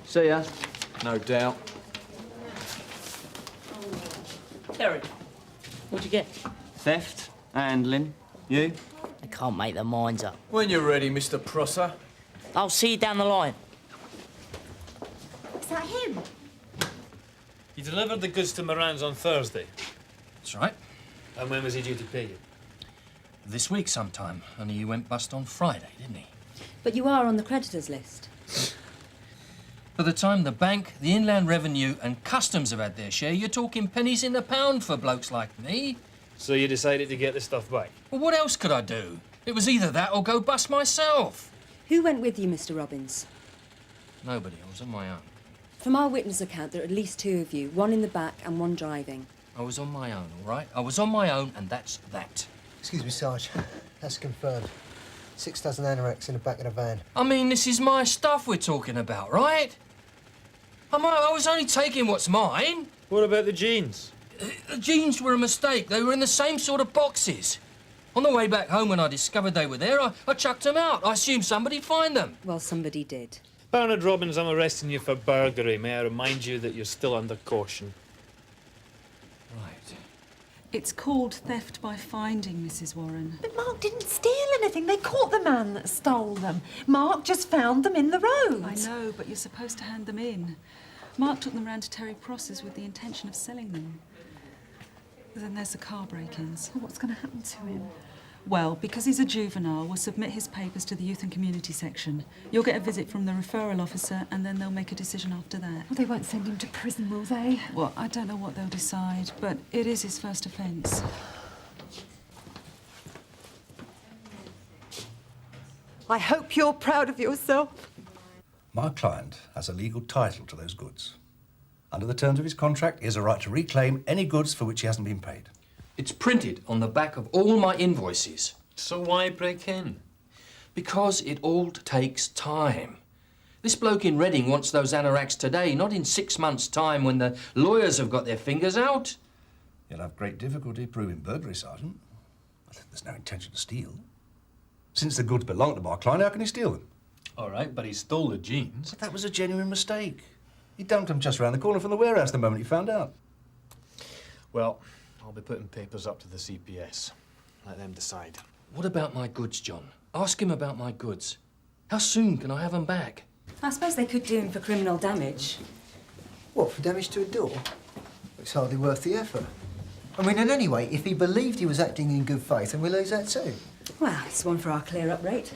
See ya. No doubt. Terry, what'd you get? Theft, handling. You? They can't make their minds up. When you're ready, Mr. Prosser. I'll see you down the line. Is that him? You delivered the goods to Moran's on Thursday. That's right. And when was he due to pay you? This week sometime. Only he went bust on Friday, didn't he? But you are on the creditors list. By the time the bank, the Inland Revenue and Customs have had their share, you're talking pennies in the pound for blokes like me. So you decided to get the stuff back? Well, what else could I do? It was either that or go bust myself. Who went with you, Mr. Robbins? Nobody. I was on my own. From our witness account, there are at least 2 of you, one in the back and one driving. I was on my own, all right? I was on my own, and that's that. Excuse me, Sarge. That's confirmed. 6 dozen anoraks in the back of the van. I mean, this is my stuff we're talking about, right? I was only taking what's mine. What about the jeans? The jeans were a mistake. They were in the same sort of boxes. On the way back home, when I discovered they were there, I chucked them out. I assumed somebody'd find them. Well, somebody did. Bernard Robbins, I'm arresting you for burglary. May I remind you that you're still under caution? Right. It's called theft by finding, Mrs. Warren. But Mark didn't steal anything. They caught the man that stole them. Mark just found them in the road. I know, but you're supposed to hand them in. Mark took them round to Terry Prosser's with the intention of selling them. Then there's the car break-ins. What's going to happen to him? Well, because he's a juvenile, we'll submit his papers to the Youth and Community section. You'll get a visit from the referral officer, and then they'll make a decision after that. Well, they won't send him to prison, will they? Well, I don't know what they'll decide, but it is his first offence. I hope you're proud of yourself. My client has a legal title to those goods. Under the terms of his contract, he has a right to reclaim any goods for which he hasn't been paid. It's printed on the back of all my invoices. So why break in? Because it all takes time. This bloke in Reading wants those anoraks today, not in 6 months' time when the lawyers have got their fingers out. You'll have great difficulty proving burglary, Sergeant. There's no intention to steal. Since the goods belong to my client, how can he steal them? All right, but he stole the jeans. But that was a genuine mistake. He dumped them just round the corner from the warehouse the moment he found out. Well, I'll be putting papers up to the CPS. Let them decide. What about my goods, John? Ask him about my goods. How soon can I have them back? I suppose they could do him for criminal damage. What, for damage to a door? It's hardly worth the effort. I mean, and anyway, if he believed he was acting in good faith, then we lose that too. Well, it's one for our clear-up rate.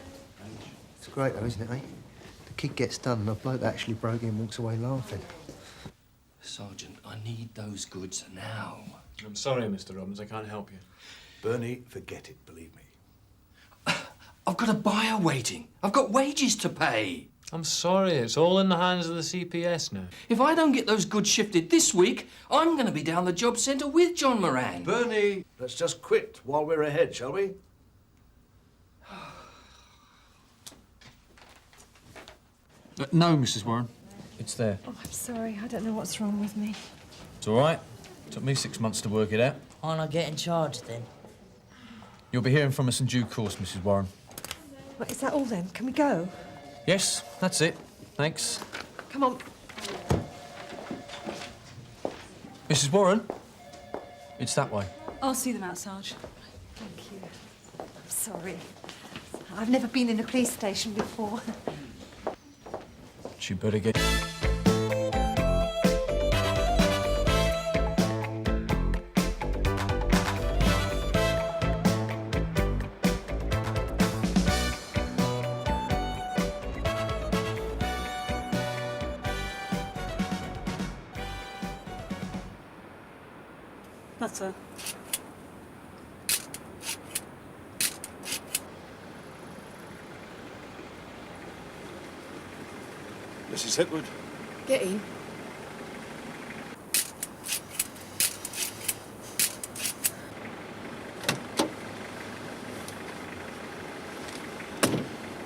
It's great though, isn't it, eh? The kid gets done and the bloke that actually broke in and walks away laughing. Sergeant, I need those goods now. I'm sorry, Mr. Robbins, I can't help you. Bernie, forget it, believe me. I've got a buyer waiting. I've got wages to pay. I'm sorry, it's all in the hands of the CPS now. If I don't get those goods shifted this week, I'm going to be down the job centre with John Moran. Bernie, let's just quit while we're ahead, shall we? No, Mrs. Warren. It's there. Oh, I'm sorry. I don't know what's wrong with me. It's all right. Took me 6 months to work it out. Aren't I getting charged then? You'll be hearing from us in due course, Mrs. Warren. Well, is that all then? Can we go? Yes, that's it. Thanks. Come on. Mrs. Warren? It's that way. I'll see them out, Sarge. Thank you. I'm sorry. I've never been in a police station before. She better get... That's her. Mrs. Hipwood. Get in.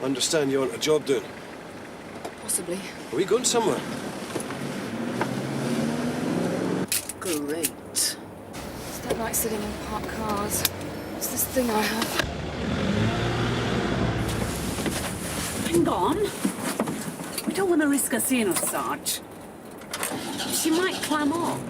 I understand you want a job done. Possibly. Are we going somewhere? Great. I don't like sitting in parked cars. It's this thing I have. Hang on. We don't want to risk her seeing us, Sarge. She might clam up.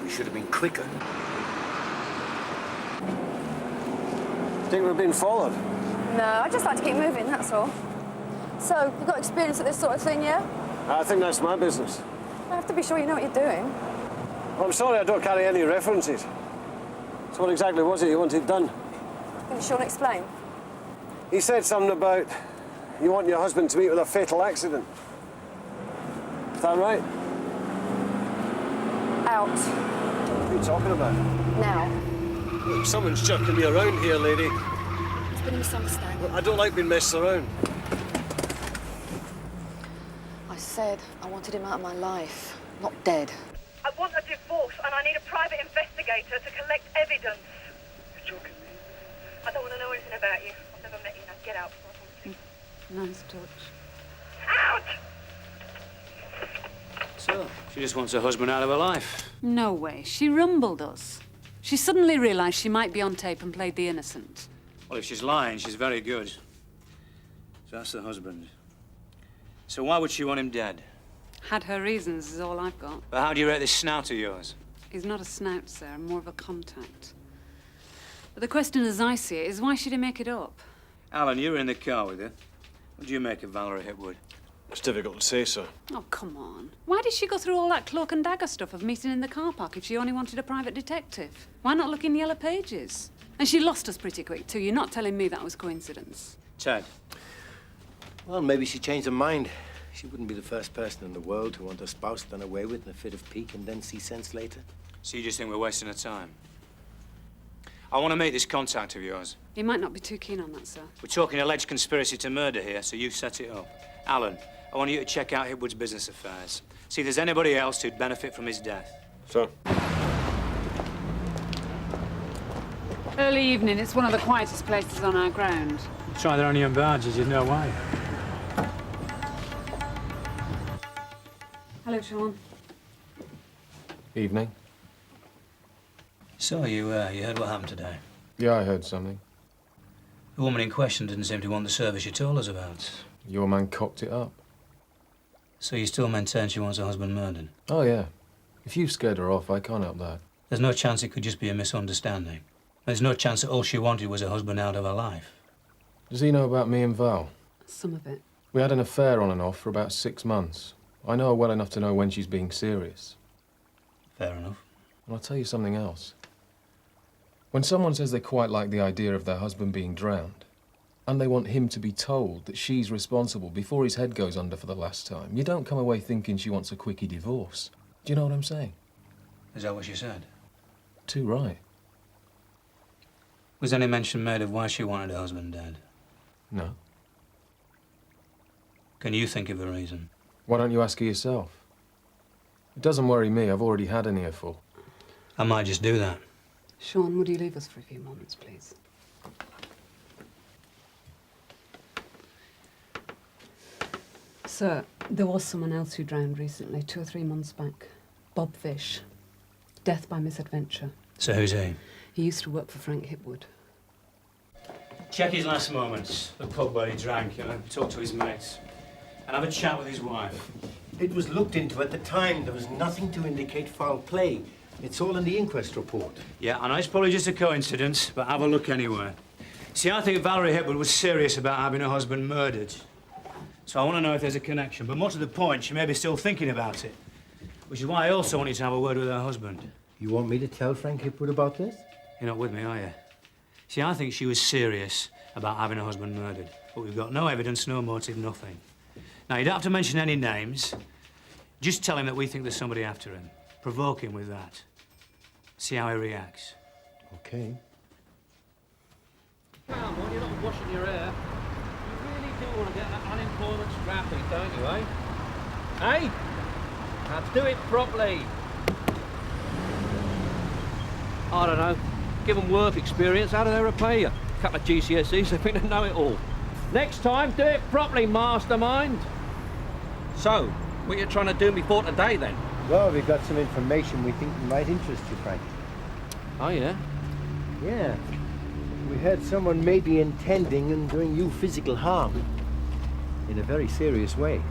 We should have been quicker. Think we're being followed? No, I just like to keep moving, that's all. So, you got experience at this sort of thing, yeah? I think that's my business. I have to be sure you know what you're doing. Well, I'm sorry I don't carry any references. So what exactly was it you wanted done? Can you sure explain? He said something about you want your husband to meet with a fatal accident. Is that right? Out. What are you talking about? Now. Look, someone's jerking me around here, lady. It's been a misunderstanding. I don't like being messed around. I said I wanted him out of my life, not dead. I want a divorce and I need a private investigator to collect evidence. You're joking me. I don't want to know anything about you. I've never met you. Now get out before I talk to you. Nice touch. Out! So, she just wants her husband out of her life. No way. She rumbled us. She suddenly realised she might be on tape and played the innocent. Well, if she's lying, she's very good. So that's the husband. So why would she want him dead? Had her reasons is all I've got. But how do you rate this snout of yours? He's not a snout, sir, more of a contact. But the question as I see it is why should he make it up? Alan, you were in the car with her. What do you make of Valerie Hipwood? It's difficult to say, sir. Oh, come on. Why did she go through all that cloak and dagger stuff of meeting in the car park if she only wanted a private detective? Why not look in Yellow Pages? And she lost us pretty quick, too. You're not telling me that was coincidence. Ted. Well, maybe she changed her mind. She wouldn't be the first person in the world to want her spouse done away with in a fit of pique and then see sense later. So you just think we're wasting her time? I want to meet this contact of yours. He might not be too keen on that, sir. We're talking alleged conspiracy to murder here, so you set it up. Alan, I want you to check out Hipwood's business affairs. See if there's anybody else who'd benefit from his death. Sir. Early evening. It's one of the quietest places on our ground. Try their onion barges, you'd know why. Hello, Sean. Evening. So, you heard what happened today? Yeah, I heard something. The woman in question didn't seem to want the service you told us about. Your man cocked it up. So you still maintain she wants her husband murdered? Oh, yeah. If you've scared her off, I can't help that. There's no chance it could just be a misunderstanding? There's no chance that all she wanted was a husband out of her life. Does he know about me and Val? Some of it. We had an affair on and off for about 6 months. I know her well enough to know when she's being serious. Fair enough. And I'll tell you something else. When someone says they quite like the idea of their husband being drowned, and they want him to be told that she's responsible before his head goes under for the last time, you don't come away thinking she wants a quickie divorce. Do you know what I'm saying? Is that what she said? Too right. Was any mention made of why she wanted her husband dead? No. Can you think of a reason? Why don't you ask her yourself? It doesn't worry me. I've already had an earful. I might just do that. Sean, would you leave us for a few moments, please? Sir, there was someone else who drowned recently, 2 or 3 months back. Bob Fish. Death by misadventure. So who's he? He used to work for Frank Hipwood. Check his last moments. The pub where he drank, talk to his mates. And have a chat with his wife. It was looked into at the time. There was nothing to indicate foul play. It's all in the inquest report. Yeah, I know it's probably just a coincidence, but have a look anyway. See, I think Valerie Hipwood was serious about having her husband murdered. So I want to know if there's a connection. But more to the point, she may be still thinking about it. Which is why I also want you to have a word with her husband. You want me to tell Frank Hipwood about this? You're not with me, are you? See, I think she was serious about having her husband murdered. But we've got no evidence, no motive, nothing. Now, you don't have to mention any names. Just tell him that we think there's somebody after him. Provoke him with that. See how he reacts. Okay. Come on, you're not washing your hair. You really do want to get that unemployment scrappy, don't you, eh? Hey? Now do it properly. I don't know. Give them work experience, how do they repay you? A couple of GCSEs, they think they know it all. Next time, do it properly, mastermind. So, what are you trying to do before today, then? Well, we've got some information we think might interest you, Frank. Oh, yeah? Yeah. We heard someone may be intending and doing you physical harm. In a very serious way.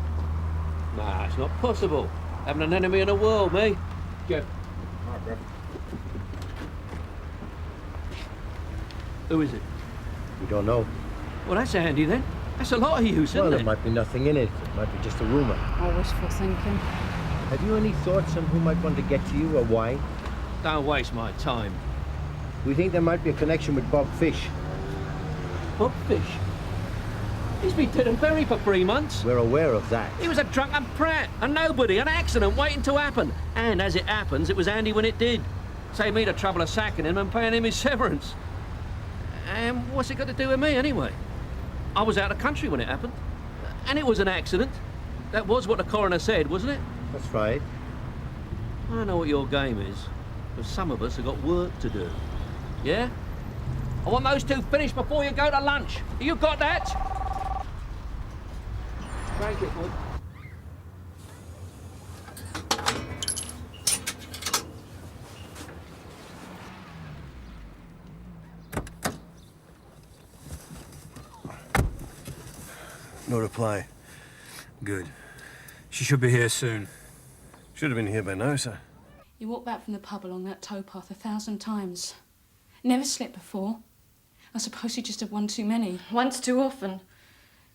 Nah, it's not possible. Having an enemy in the world, me. Jeff. All right, bro. Who is it? We don't know. Well, that's handy, then. That's a lot of use, isn't Well, it? there might be nothing in it. It might be just a rumour. Or wishful thinking. Have you any thoughts on who might want to get to you or why? Don't waste my time. We think there might be a connection with Bob Fish. Bob Fish? He's been dead and buried for 3 months. We're aware of that. He was a drunken prat, a nobody, an accident waiting to happen. And as it happens, it was handy when it did. Saved me the trouble of sacking him and paying him his severance. And what's it got to do with me, anyway? I was out of the country when it happened. And it was an accident. That was what the coroner said, wasn't it? That's right. I know what your game is. But some of us have got work to do. Yeah? I want those 2 finished before you go to lunch. You got that? Thank you, bud. No reply. Good. She should be here soon. Should have been here by now, sir. You walked back from the pub along that towpath 1,000 times. Never slipped before. I suppose you just had one too many. Once too often.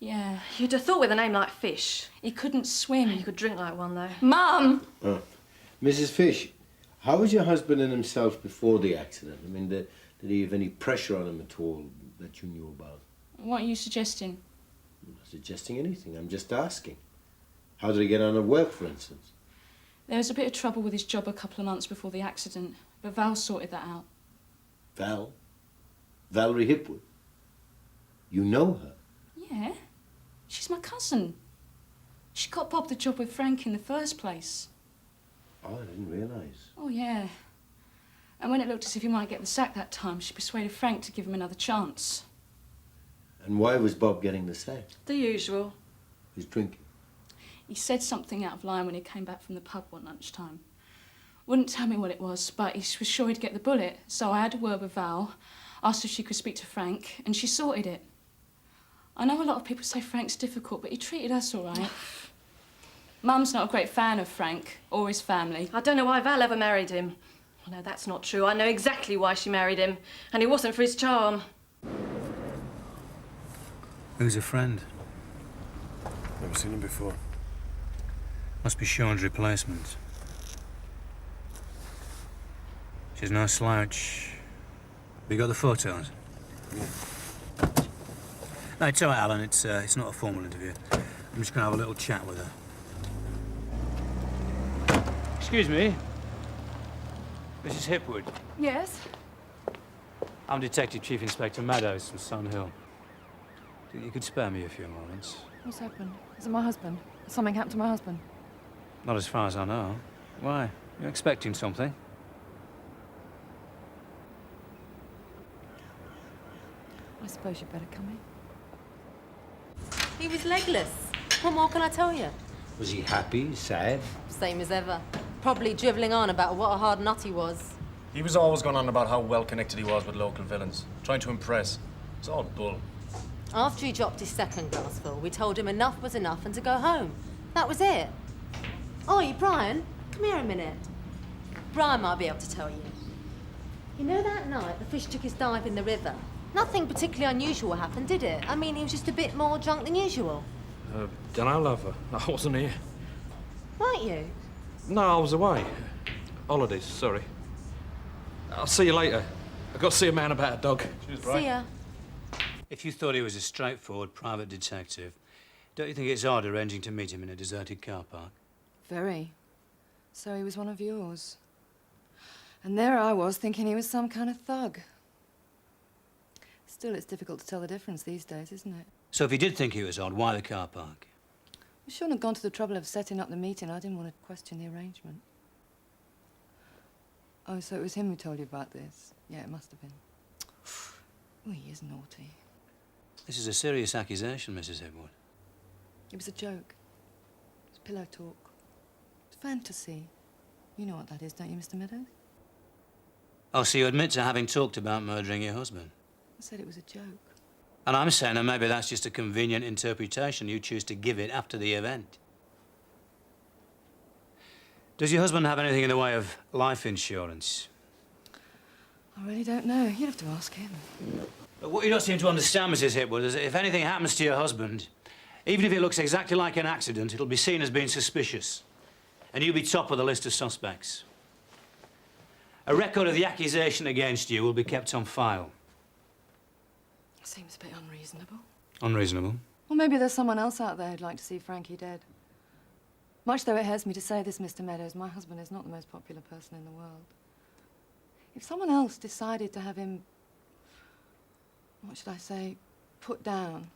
Yeah. You'd have thought with a name like Fish. He couldn't swim. You could drink like one, though. Mum! Mrs. Fish, how was your husband and himself before the accident? I mean, did he have any pressure on him at all that you knew about? What are you suggesting? I'm not suggesting anything. I'm just asking. How did he get on at work, for instance? There was a bit of trouble with his job a couple of months before the accident, but Val sorted that out. Val? Valerie Hipwood? You know her? Yeah. She's my cousin. She got Bob the job with Frank in the first place. Oh, I didn't realise. Oh, yeah. And when it looked as if he might get the sack that time, she persuaded Frank to give him another chance. And why was Bob getting the sack? The usual. He's drinking. He said something out of line when he came back from the pub one lunchtime. Wouldn't tell me what it was, but he was sure he'd get the bullet. So I had a word with Val, asked if she could speak to Frank, and she sorted it. I know a lot of people say Frank's difficult, but he treated us all right. Mum's not a great fan of Frank or his family. I don't know why Val ever married him. Oh, no, that's not true. I know exactly why she married him, and it wasn't for his charm. Who's a friend? Never seen him before. Must be Sean's replacement. She's no slouch. Have you got the photos? Yeah. No, it's all right, Alan. It's not a formal interview. I'm just going to have a little chat with her. Excuse me. Mrs. Hipwood. Yes? I'm Detective Chief Inspector Meadows from Sun Hill. Do you think you could spare me a few moments? What's happened? Is it my husband? Something happened to my husband? Not as far as I know. Why? You're expecting something? I suppose you'd better come in. He was legless. What more can I tell you? Was he happy, sad? Same as ever. Probably drivelling on about what a hard nut he was. He was always going on about how well connected he was with local villains, trying to impress. It's all bull. After he dropped his second glassful, we told him enough was enough and to go home. That was it. Oh, you, Brian? Come here a minute. Brian might be able to tell you. You know that night the fish took his dive in the river? Nothing particularly unusual happened, did it? I mean, he was just a bit more drunk than usual. Dunno, lover. I wasn't here. Weren't you? No, I was away. Holidays, sorry. I'll see you later. I've got to see a man about a dog. See ya. If you thought he was a straightforward private detective, don't you think it's odd arranging to meet him in a deserted car park? Very. So he was one of yours. And there I was, thinking he was some kind of thug. Still, it's difficult to tell the difference these days, isn't it? So if you did think he was odd, why the car park? We shouldn't have gone to the trouble of setting up the meeting. I didn't want to question the arrangement. Oh, so it was him who told you about this? Yeah, it must have been. Oh, he is naughty. This is a serious accusation, Mrs. Hipwood. It was a joke. It was pillow talk. It was fantasy. You know what that is, don't you, Mr. Meadows? Oh, so you admit to having talked about murdering your husband? I said it was a joke. And I'm saying that maybe that's just a convenient interpretation you choose to give it after the event. Does your husband have anything in the way of life insurance? I really don't know. You'd have to ask him. But what you don't seem to understand, Mrs. Hipwood, is that if anything happens to your husband, even if it looks exactly like an accident, it'll be seen as being suspicious. And you'll be top of the list of suspects. A record of the accusation against you will be kept on file. Seems a bit unreasonable. Unreasonable? Well, maybe there's someone else out there who'd like to see Frankie dead. Much though it hurts me to say this, Mr. Meadows, my husband is not the most popular person in the world. If someone else decided to have him, what should I say, put down,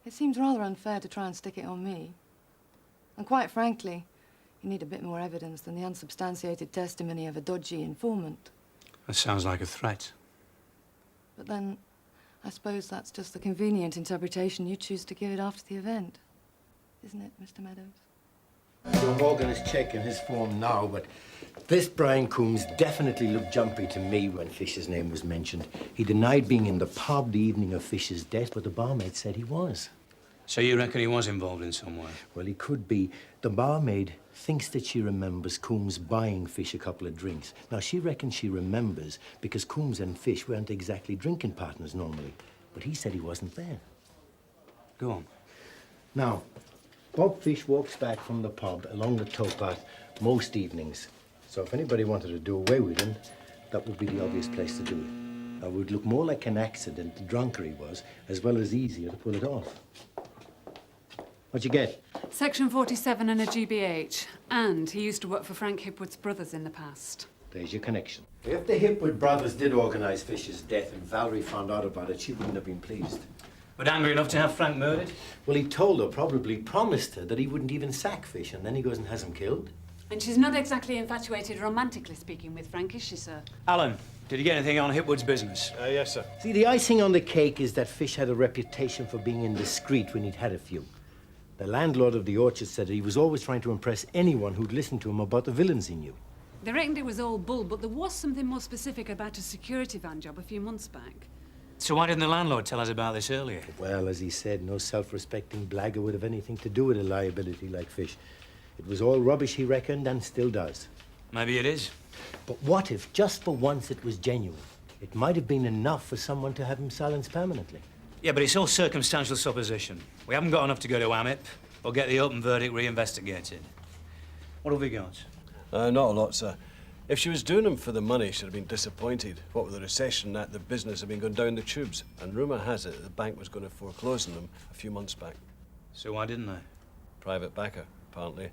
it seems rather unfair to try and stick it on me. And quite frankly, you need a bit more evidence than the unsubstantiated testimony of a dodgy informant. That sounds like a threat. But then, I suppose that's just the convenient interpretation you choose to give it after the event. Isn't it, Mr. Meadows? So Morgan is checking his form now, but this Brian Coombs definitely looked jumpy to me when Fish's name was mentioned. He denied being in the pub the evening of Fish's death, but the barmaid said he was. So you reckon he was involved in some way? Well, he could be. The barmaid thinks that she remembers Coombs buying Fish a couple of drinks. Now, she reckons she remembers because Coombs and Fish weren't exactly drinking partners normally. But he said he wasn't there. Go on. Now, Bob Fish walks back from the pub along the towpath most evenings. So if anybody wanted to do away with him, that would be the obvious place to do it. Now, it would look more like an accident, the drunker he was, as well as easier to pull it off. What'd you get? Section 47 and a GBH. And he used to work for Frank Hipwood's brothers in the past. There's your connection. If the Hipwood brothers did organise Fish's death and Valerie found out about it, she wouldn't have been pleased. But angry enough to have Frank murdered? Well, he told her, probably promised her, that he wouldn't even sack Fish, and then he goes and has him killed. And she's not exactly infatuated, romantically speaking, with Frank, is she, sir? Alan, did you get anything on Hipwood's business? Yes, sir. See, the icing on the cake is that Fish had a reputation for being indiscreet when he'd had a few. The landlord of the orchard said that he was always trying to impress anyone who'd listen to him about the villains he knew. They reckoned it was all bull, but there was something more specific about a security van job a few months back. So why didn't the landlord tell us about this earlier? Well, as he said, no self-respecting blagger would have anything to do with a liability like Fish. It was all rubbish, he reckoned, and still does. Maybe it is. But what if, just for once, it was genuine? It might have been enough for someone to have him silenced permanently. Yeah, but it's all circumstantial supposition. We haven't got enough to go to AMIP or get the open verdict re-investigated. What have we got? Not a lot, sir. If she was doing them for the money, she'd have been disappointed. What with the recession, that the business had been going down the tubes. And rumour has it that the bank was going to foreclose on them a few months back. So why didn't they? Private backer, apparently.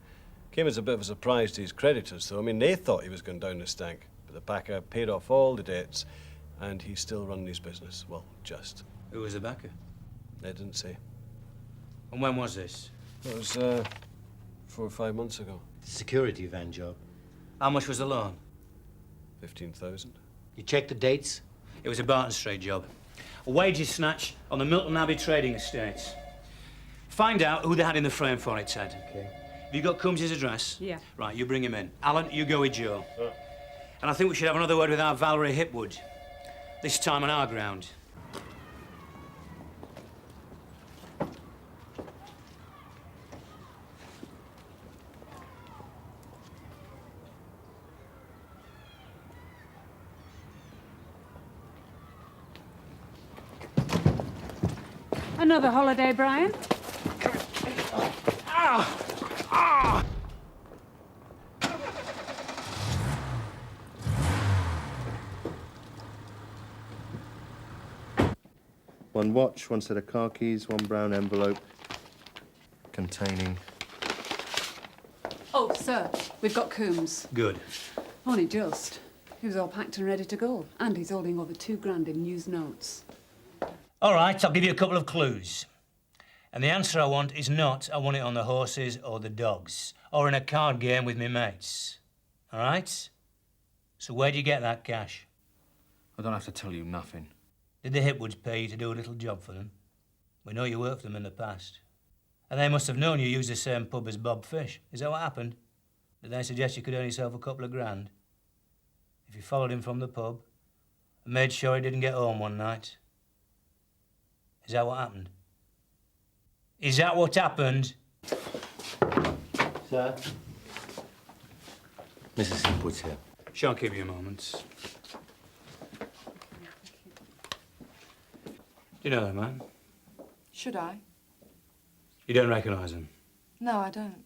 Came as a bit of a surprise to his creditors, though. I mean, they thought he was going down the stank. But the backer paid off all the debts, and he's still running his business. Well, just. Who was the backer? They didn't say. And when was this? It was 4 or 5 months ago. Security van job. How much was the loan? 15,000. You checked the dates? It was a Barton Street job. A wages snatch on the Milton Abbey trading estates. Find out who they had in the frame for it, Ted. Okay. Have you got Coombs' address? Yeah. Right, you bring him in. Alan, you go with Joe. And I think we should have another word with our Valerie Hipwood. This time on our ground. Another holiday, Brian? One watch, one set of car keys, one brown envelope containing... Oh, sir, we've got Coombs. Good. Only just. He was all packed and ready to go. And he's holding over £2,000 in used notes. All right, I'll give you a couple of clues. And the answer I want is not, I want it on the horses or the dogs, or in a card game with me mates. All right? So where'd you get that cash? I don't have to tell you nothing. Did the Hipwoods pay you to do a little job for them? We know you worked for them in the past. And they must have known you used the same pub as Bob Fish. Is that what happened? Did they suggest you could earn yourself a couple of grand? If you followed him from the pub and made sure he didn't get home one night? Is that what happened? Is that what happened? Sir? Mrs. Hipwood's here. Shan't keep you a moment. Do you know that man? Should I? You don't recognise him? No, I don't.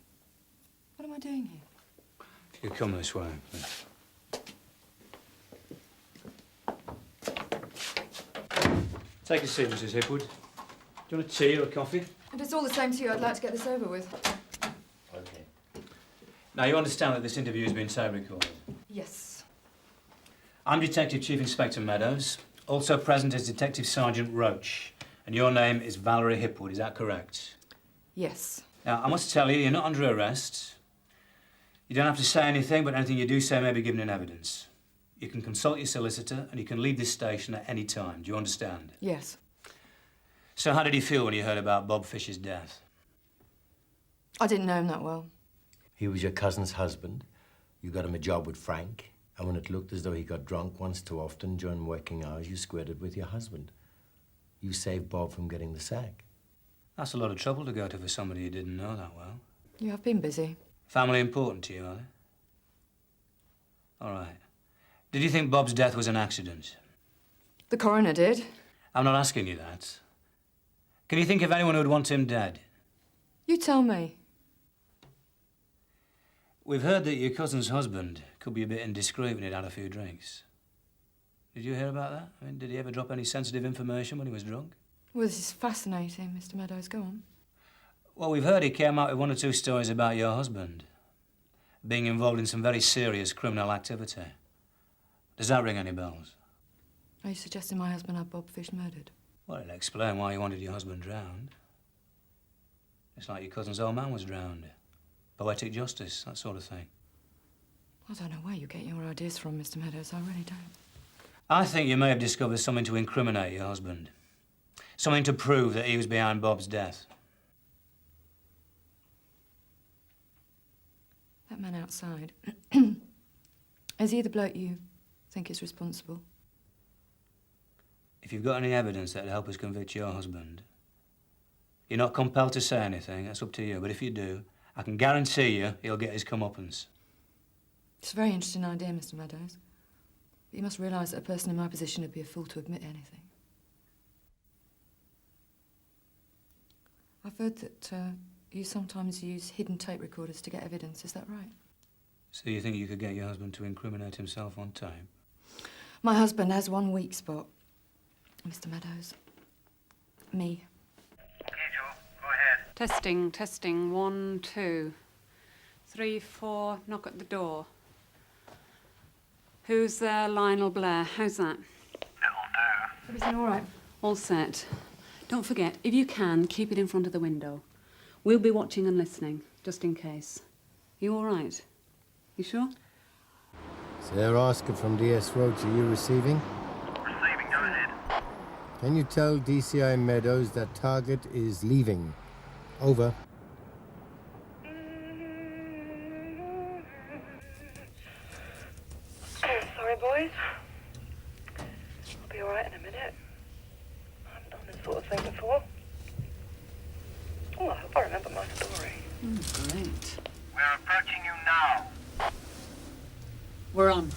What am I doing here? If you could come this way, please. Take a seat, Mrs. Hipwood. Do you want a tea or a coffee? If it's all the same to you, I'd like to get this over with. OK. Now, you understand that this interview has been tape recorded? Yes. I'm Detective Chief Inspector Meadows. Also present is Detective Sergeant Roach. And your name is Valerie Hipwood, is that correct? Yes. Now, I must tell you, you're not under arrest. You don't have to say anything, but anything you do say may be given in evidence. You can consult your solicitor, and you can leave this station at any time. Do you understand? Yes. So how did you feel when you heard about Bob Fish's death? I didn't know him that well. He was your cousin's husband. You got him a job with Frank. And when it looked as though he got drunk once too often during working hours, you squared it with your husband. You saved Bob from getting the sack. That's a lot of trouble to go to for somebody you didn't know that well. You have been busy. Family important to you, are they? All right. Did you think Bob's death was an accident? The coroner did. I'm not asking you that. Can you think of anyone who'd want him dead? You tell me. We've heard that your cousin's husband could be a bit indiscreet when he'd had a few drinks. Did you hear about that? I mean, did he ever drop any sensitive information when he was drunk? Well, this is fascinating, Mr. Meadows. Go on. Well, we've heard he came out with 1 or 2 stories about your husband being involved in some very serious criminal activity. Does that ring any bells? Are you suggesting my husband had Bob Fish murdered? Well, it'll explain why you wanted your husband drowned. It's like your cousin's old man was drowned. Poetic justice, that sort of thing. I don't know where you get your ideas from, Mr. Meadows. I really don't. I think you may have discovered something to incriminate your husband. Something to prove that he was behind Bob's death. That man outside. Is he the bloke you think is responsible? If you've got any evidence that'll help us convict your husband, you're not compelled to say anything. That's up to you. But if you do, I can guarantee you he'll get his comeuppance. It's a very interesting idea, Mr. Meadows. But you must realise that a person in my position would be a fool to admit anything. I've heard that you sometimes use hidden tape recorders to get evidence. Is that right? So you think you could get your husband to incriminate himself on tape? My husband has one weak spot, Mr. Meadows. Me. Testing, testing. 1, 2, 3, 4. Knock at the door. Who's there? Lionel Blair. How's that? Everything all right? All set. Don't forget, if you can, keep it in front of the window. We'll be watching and listening, just in case. You all right? You sure? Sir Oscar from DS Roach, are you receiving? Receiving, go ahead. Can you tell DCI Meadows that target is leaving? Over. Sorry, boys. I'll be all right in a minute. I haven't done this sort of thing before. Oh, I hope I remember my story. Great. We're approaching you now. We're on.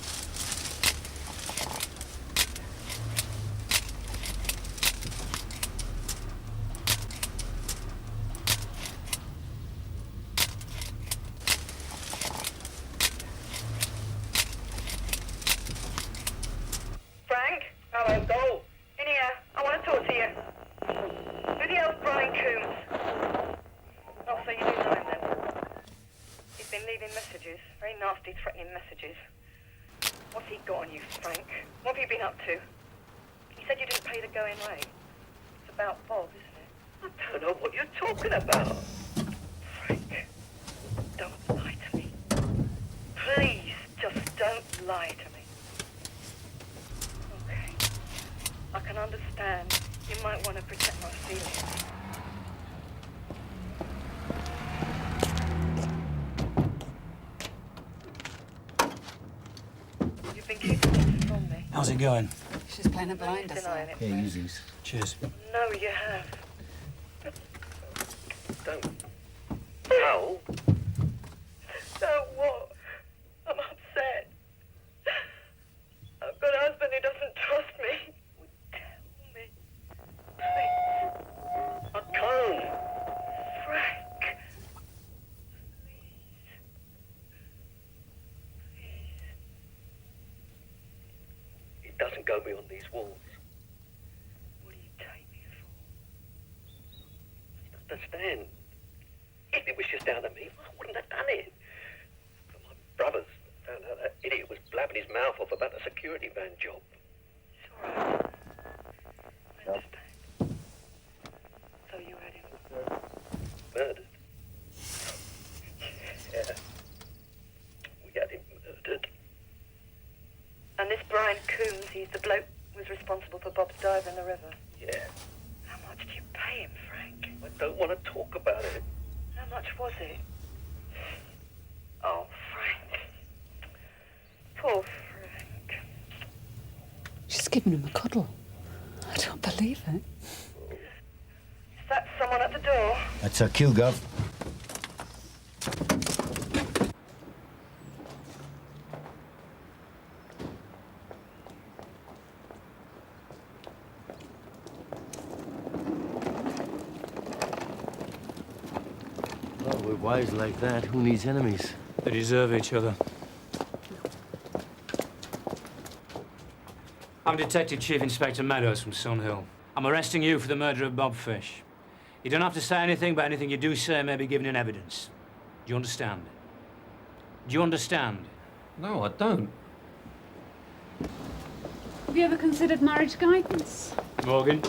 Frank? Hello, go. In here. I want to talk to you. Who the hell's Brian Coombs? Oh, so you do know him then? He's been leaving messages. Very nasty, threatening messages. What's he got on you, Frank? What have you been up to? He said you didn't pay the going rate. It's about Bob, isn't it? I don't know what you're talking about. Frank, don't lie to me. Please, just don't lie to me. Okay. I can understand. You might want to protect my feelings. You've been keeping things from me. How's it going? She's playing a blind, Denying it. Yeah, use these. Cheers. No, you have. Don't. No. No, what? I'm upset. I've got a husband who doesn't trust me. Tell me. Please. I can't. Frank. It doesn't go beyond these walls. What do you take me for? You don't understand. If it was just down to me, I wouldn't have done it. But my brothers found out that idiot was blabbing his mouth off about the security van job. It's all right. I understand. So you had him Murdered. Yeah. We had him murdered. And this Brian Coombs, he's the bloke who was responsible for Bob's dive in the river. Yeah. How much did you pay him, Frank? I don't want to talk about it. How much was it? Oh, Frank. Poor Frank. She's giving him a cuddle. I don't believe it. Is that someone at the door? That's a kill, Gov. Well, with wives like that, who needs enemies? They deserve each other. I'm Detective Chief Inspector Meadows from Sunhill. I'm arresting you for the murder of Bob Fish. You don't have to say anything, but anything you do say may be given in evidence. Do you understand? Do you understand? No, I don't. Have you ever considered marriage guidance? Morgan?